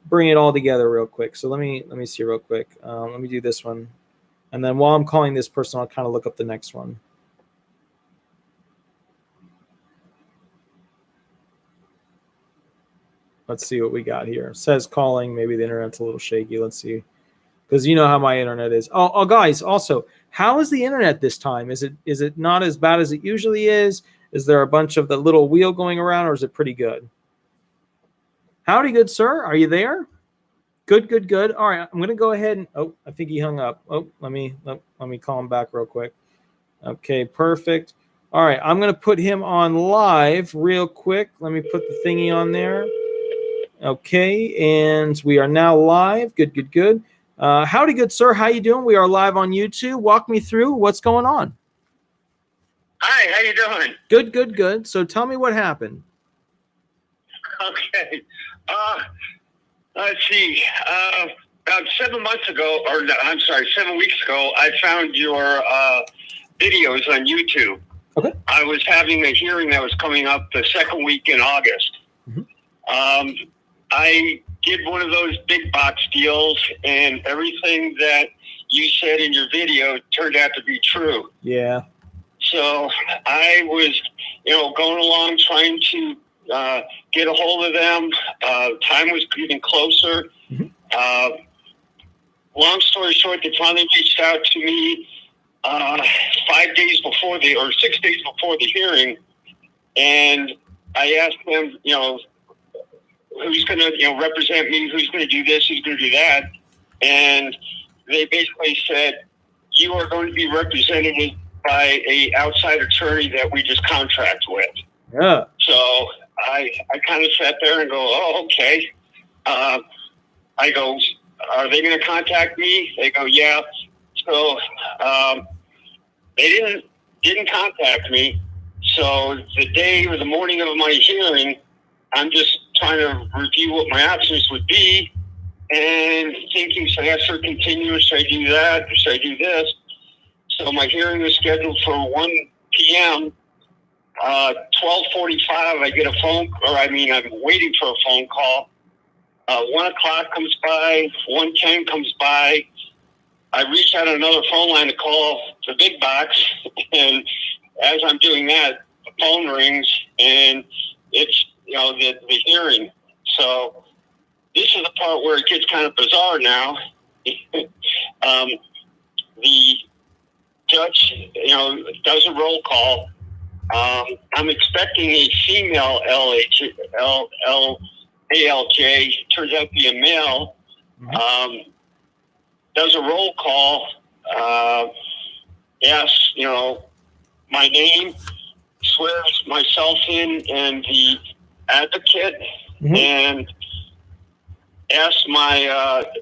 bring it all together real quick. So let me see real quick. Let me do this one, and then while I'm calling this person, I'll kind of look up the next one. Let's see what we got here. It says calling. Maybe the internet's a little shaky. Let's see, because you know how my internet is. Oh, guys. Also, how is the internet this time? Is it not as bad as it usually is? Is there a bunch of the little wheel going around, or is it pretty good? Howdy, good sir. Are you there? Good. All right, I'm going to go ahead and I think he hung up. Let me call him back real quick. Okay, perfect. All right, I'm going to put him on live real quick. Let me put the thingy on there. Okay, and we are now live. Good. Howdy, good sir. How you doing? We are live on YouTube. Walk me through what's going on. Hi, how you doing? Good. So tell me what happened. Okay. Let's see. About 7 weeks ago, I found your videos on YouTube. Okay. I was having a hearing that was coming up the second week in August. Mm-hmm. I did one of those big box deals, and everything that you said in your video turned out to be true. Yeah. So I was, going along trying to get a hold of them. Time was getting closer. Mm-hmm. Long story short, they finally reached out to me 6 days before the hearing, and I asked them, who's going to represent me, who's going to do this, who's going to do that, and they basically said, you are going to be represented by a outside attorney that we just contract with. Yeah. So I kind of sat there and go, oh, okay. I go, are they going to contact me? They go, yeah. So they didn't contact me. So the day or the morning of my hearing, I'm just trying to review what my options would be and thinking, should I ask for continuous? Should I do that? Or should I do this? So my hearing was scheduled for 1 p.m. 12:45, I get a phone, I'm waiting for a phone call. 1 o'clock comes by, 1:10 comes by. I reach out another phone line to call the big box, and as I'm doing that, the phone rings, and it's, the hearing. So this is the part where it gets kind of bizarre now. The judge, does a roll call. I'm expecting a female ALJ, turns out to be a male, does a roll call, asks, my name, swears myself in and the advocate, and asks my,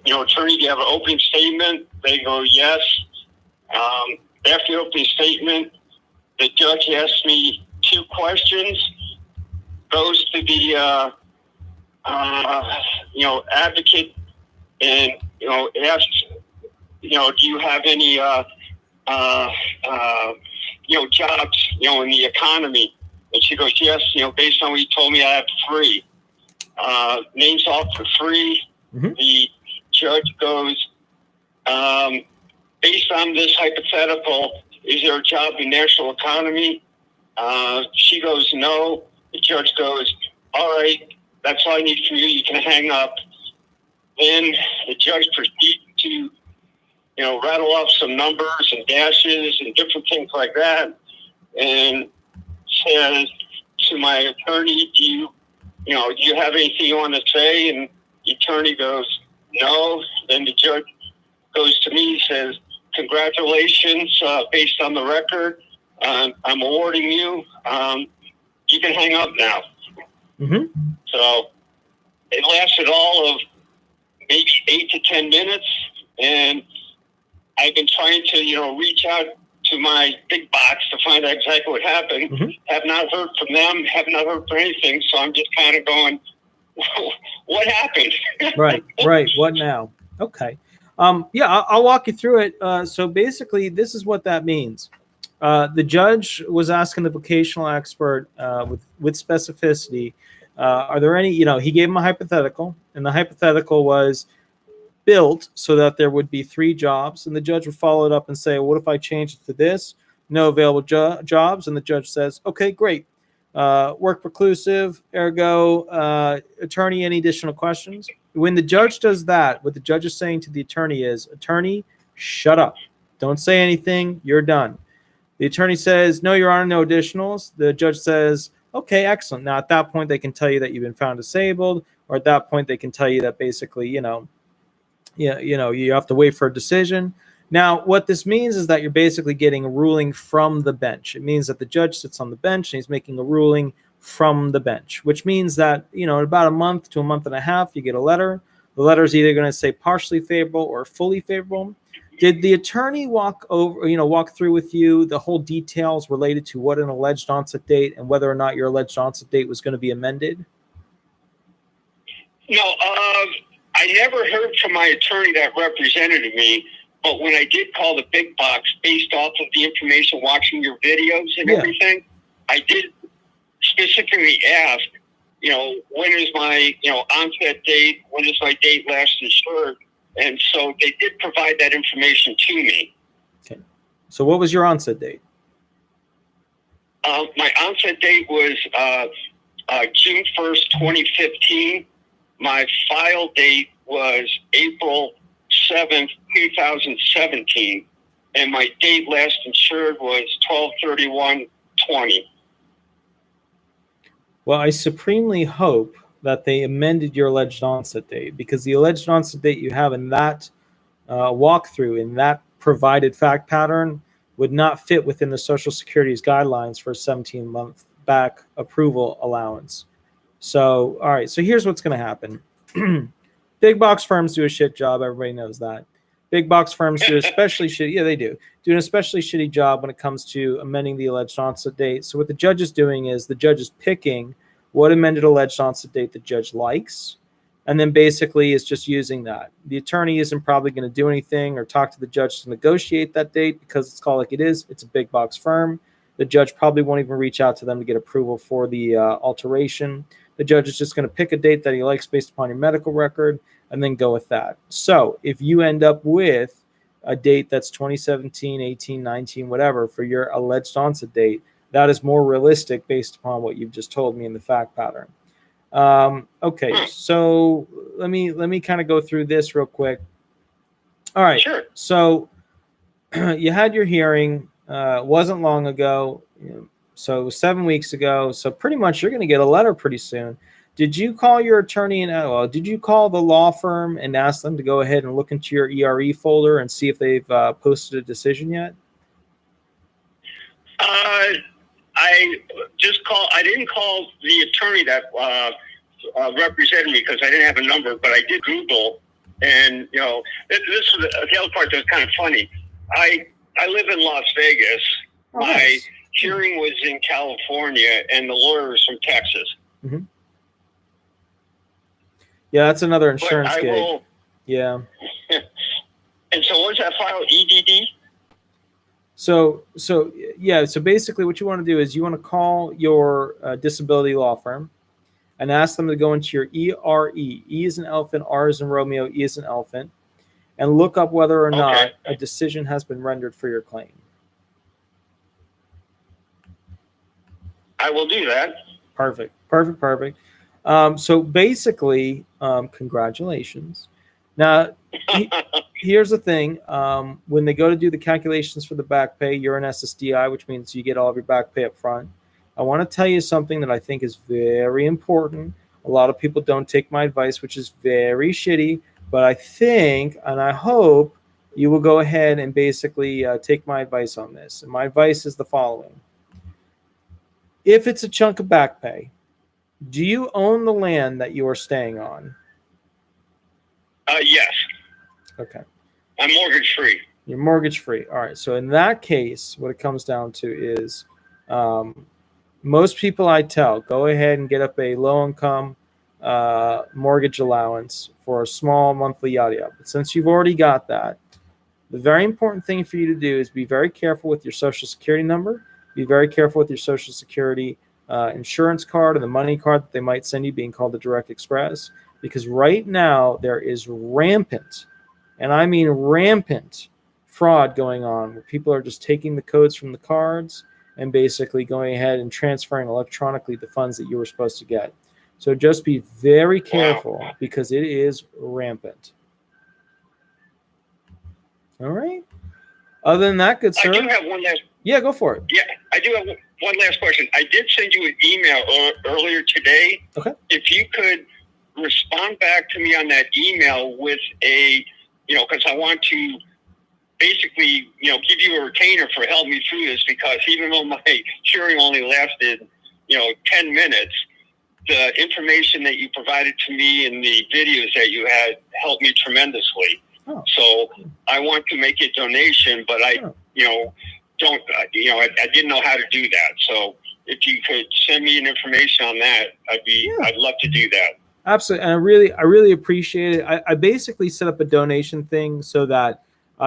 attorney, do you have an opening statement? They go, yes. After the opening statement, the judge asks me 2 questions, goes to the, advocate and, asks, do you have any, jobs, in the economy? And she goes, yes, based on what you told me, I have 3. Names off for 3. The judge goes, based on this hypothetical, is there a job in national economy? She goes, no. The judge goes, all right, that's all I need from you. You can hang up. Then the judge proceeds to, rattle off some numbers and dashes and different things like that, and says to my attorney, do you have anything you want to say? And the attorney goes, no. Then the judge goes to me, says, congratulations, based on the record, I'm awarding you. You can hang up now. So it lasted all of maybe 8 to 10 minutes, and I've been trying to, reach out to my big box to find out exactly what happened. Have not heard from them, have not heard from anything, so I'm just kind of going, what happened? Right. What now? Okay. I'll walk you through it. So basically, this is what that means. The judge was asking the vocational expert with specificity, are there any, he gave him a hypothetical, and the hypothetical was built so that there would be 3 jobs, and the judge would follow it up and say, well, what if I change it to this? No available jobs. And the judge says, okay, great. Work preclusive, ergo, attorney, any additional questions? When the judge does that, what the judge is saying to the attorney is, attorney, shut up. Don't say anything. You're done. The attorney says, no, Your Honor, no additionals. The judge says, okay, excellent. Now, at that point, they can tell you that you've been found disabled, or at that point, they can tell you that basically, you have to wait for a decision. Now, what this means is that you're basically getting a ruling from the bench. It means that the judge sits on the bench and he's making a ruling from the bench, which means that, in about a month to a month and a half, you get a letter. The letter is either going to say partially favorable or fully favorable. Did the attorney walk through with you the whole details related to what an alleged onset date and whether or not your alleged onset date was going to be amended? No, I never heard from my attorney that represented me, but when I did call the big box based off of the information, watching your videos and everything, I did specifically ask, when is my, onset date? When is my date last insured? And so they did provide that information to me. Okay. So what was your onset date? My onset date was June 1st, 2015. My file date was April 7th, 2017. And my date last insured was 12/31/20. Well, I supremely hope that they amended your alleged onset date, because the alleged onset date you have in that walkthrough, in that provided fact pattern, would not fit within the Social Security's guidelines for a 17-month back approval allowance. So, all right, so here's what's going to happen. Big box firms do a shit job. Everybody knows that. Big box firms do especially shitty. Yeah, they do an especially shitty job when it comes to amending the alleged onset date. So what the judge is doing is the judge is picking what amended alleged onset date the judge likes, and then basically is just using that. The attorney isn't probably going to do anything or talk to the judge to negotiate that date because it's called like it is. It's a big box firm. The judge probably won't even reach out to them to get approval for the alteration. The judge is just going to pick a date that he likes based upon your medical record and then go with that. So if you end up with a date that's 2017, 18, 19, whatever for your alleged onset date, that is more realistic based upon what you've just told me in the fact pattern. Okay, so let me kind of go through this real quick. All right, Sure. So you had your hearing. It wasn't long ago. So it was 7 weeks ago. So pretty much you're going to get a letter pretty soon. Did you call your attorney and did you call the law firm and ask them to go ahead and look into your ERE folder and see if they've posted a decision yet? I just called. I didn't call the attorney that represented me because I didn't have a number, but I did Google, and this is the other part that's kind of funny. I live in Las Vegas. Oh, My nice. hearing was in California, and the lawyer is from Texas. Mm-hmm. Yeah, that's another insurance But I gig. will, Yeah. and so what's that file? EDD? So basically what you want to do is you want to call your disability law firm and ask them to go into your ERE. E is an elephant, R is in Romeo, E is an elephant, and look up whether or not a decision has been rendered for your claim. I will do that. Perfect. So basically, congratulations. Now, here's the thing. When they go to do the calculations for the back pay, you're an SSDI, which means you get all of your back pay up front. I want to tell you something that I think is very important. A lot of people don't take my advice, which is very shitty, but I think and I hope you will go ahead and basically take my advice on this. And my advice is the following. If it's a chunk of back pay, do you own the land that you are staying on? Yes. Okay. I'm mortgage free. You're mortgage free. All right. So in that case, what it comes down to is most people I tell, go ahead and get up a low income mortgage allowance for a small monthly yada yada. But since you've already got that, the very important thing for you to do is be very careful with your social security number. Be very careful with your social security insurance card and the money card that they might send you, being called the Direct Express. Because right now there is rampant, and I mean rampant, fraud going on where people are just taking the codes from the cards and basically going ahead and transferring electronically the funds that you were supposed to get. So just be very careful because it is rampant. All right. Other than that, good sir. I do have one last. Yeah, go for it. Yeah, I do have one last question. I did send you an email earlier today. Okay. If you could respond back to me on that email with a, because I want to basically, give you a retainer for helping me through this, because even though my hearing only lasted, 10 minutes, the information that you provided to me and the videos that you had helped me tremendously. Oh. So I want to make a donation, but I didn't know how to do that. So if you could send me an information on that, I'd love to do that. Absolutely. And I really appreciate it. I basically set up a donation thing so that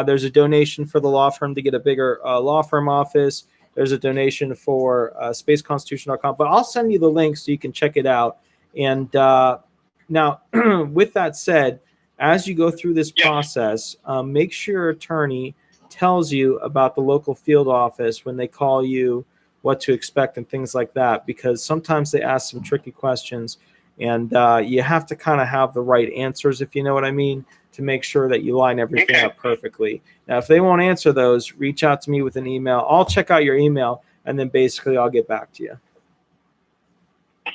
there's a donation for the law firm to get a bigger law firm office. There's a donation for spaceconstitution.com, but I'll send you the link so you can check it out. And now, with that said, as you go through this process, make sure your attorney tells you about the local field office when they call you, what to expect and things like that, because sometimes they ask some tricky questions, and you have to kind of have the right answers, if you know what I mean, to make sure that you line everything up perfectly. Now, if they won't answer those, reach out to me with an email. I'll check out your email, and then basically I'll get back to you.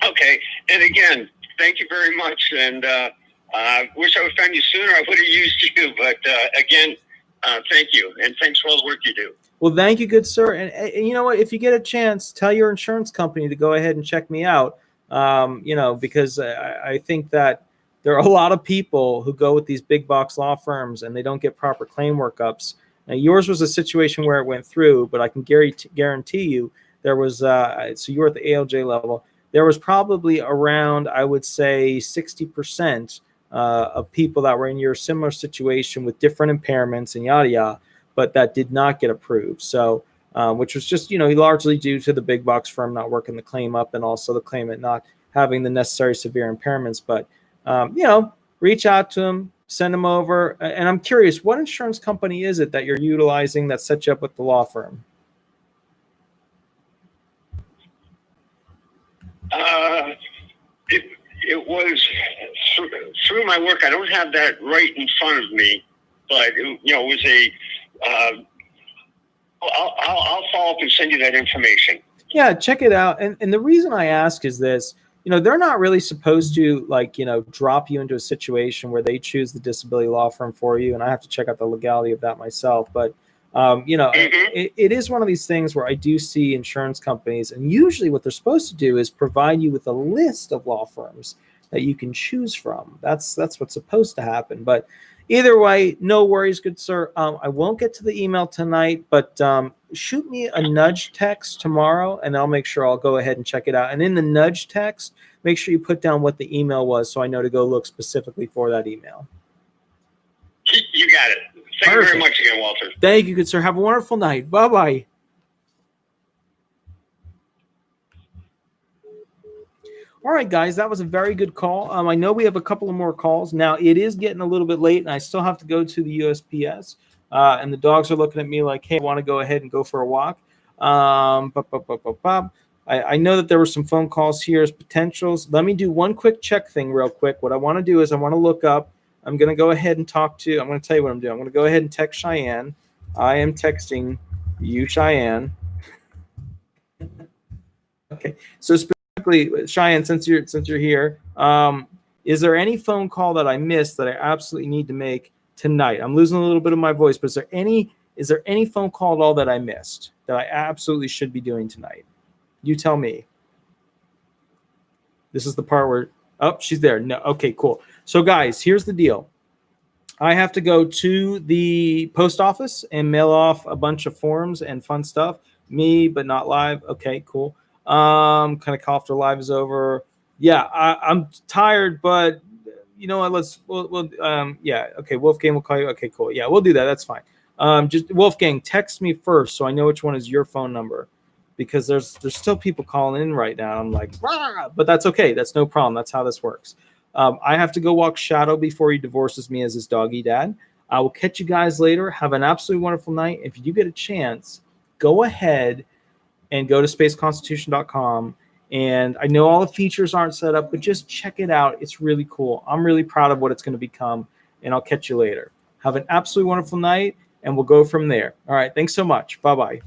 Okay. And again, thank you very much. And I wish I would found you sooner. I would have used you. But again, thank you. And thanks for all the work you do. Well, thank you, good sir. And you know what? If you get a chance, tell your insurance company to go ahead and check me out. Because I think that there are a lot of people who go with these big box law firms and they don't get proper claim workups. Now, yours was a situation where it went through, but I can guarantee you there was, so you were at the ALJ level, there was probably around, I would say, 60% of people that were in your similar situation with different impairments and yada yada, but that did not get approved. So, which was just, largely due to the big box firm not working the claim up and also the claimant not having the necessary severe impairments. But, reach out to them, send them over. And I'm curious, what insurance company is it that you're utilizing that set you up with the law firm? It was through my work. I don't have that right in front of me, but it was a. I'll follow up and send you that information. Yeah, check it out. And the reason I ask is this: they're not really supposed to drop you into a situation where they choose the disability law firm for you. And I have to check out the legality of that myself, but. It is one of these things where I do see insurance companies, and usually what they're supposed to do is provide you with a list of law firms that you can choose from. That's what's supposed to happen. But either way, no worries, good sir. I won't get to the email tonight, but shoot me a nudge text tomorrow, and I'll make sure I'll go ahead and check it out. And in the nudge text, make sure you put down what the email was so I know to go look specifically for that email. You got it. Thank you very much again, Walter. Thank you, good sir. Have a wonderful night. Bye-bye. All right, guys, that was a very good call. I know we have a couple of more calls. Now, it is getting a little bit late, and I still have to go to the USPS. And the dogs are looking at me like, hey, I want to go ahead and go for a walk. I know that there were some phone calls here as potentials. Let me do one quick check thing real quick. What I want to do is I want to look up. I'm going to go ahead and I'm going to tell you what I'm doing. I'm going to go ahead and text Cheyenne. I am texting you, Cheyenne. Okay. So specifically, Cheyenne, since you're here, is there any phone call that I missed that I absolutely need to make tonight? I'm losing a little bit of my voice, but is there any phone call at all that I missed that I absolutely should be doing tonight? You tell me. This is the part where, oh, she's there. No. Okay, cool. So guys, here's the deal. I have to go to the post office and mail off a bunch of forms and fun stuff. Me, but not live. Okay, cool. Kind of coughed or live is over. Yeah, I'm tired, but you know what? Yeah. Okay, Wolfgang will call you. Okay, cool. Yeah, we'll do that. That's fine. Just Wolfgang, text me first so I know which one is your phone number, because there's still people calling in right now. I'm like, rah! But that's okay. That's no problem. That's how this works. I have to go walk Shadow before he divorces me as his doggy dad. I will catch you guys later. Have an absolutely wonderful night. If you do get a chance, go ahead and go to spaceconstitution.com. And I know all the features aren't set up, but just check it out. It's really cool. I'm really proud of what it's going to become, and I'll catch you later. Have an absolutely wonderful night, and we'll go from there. All right. Thanks so much. Bye-bye.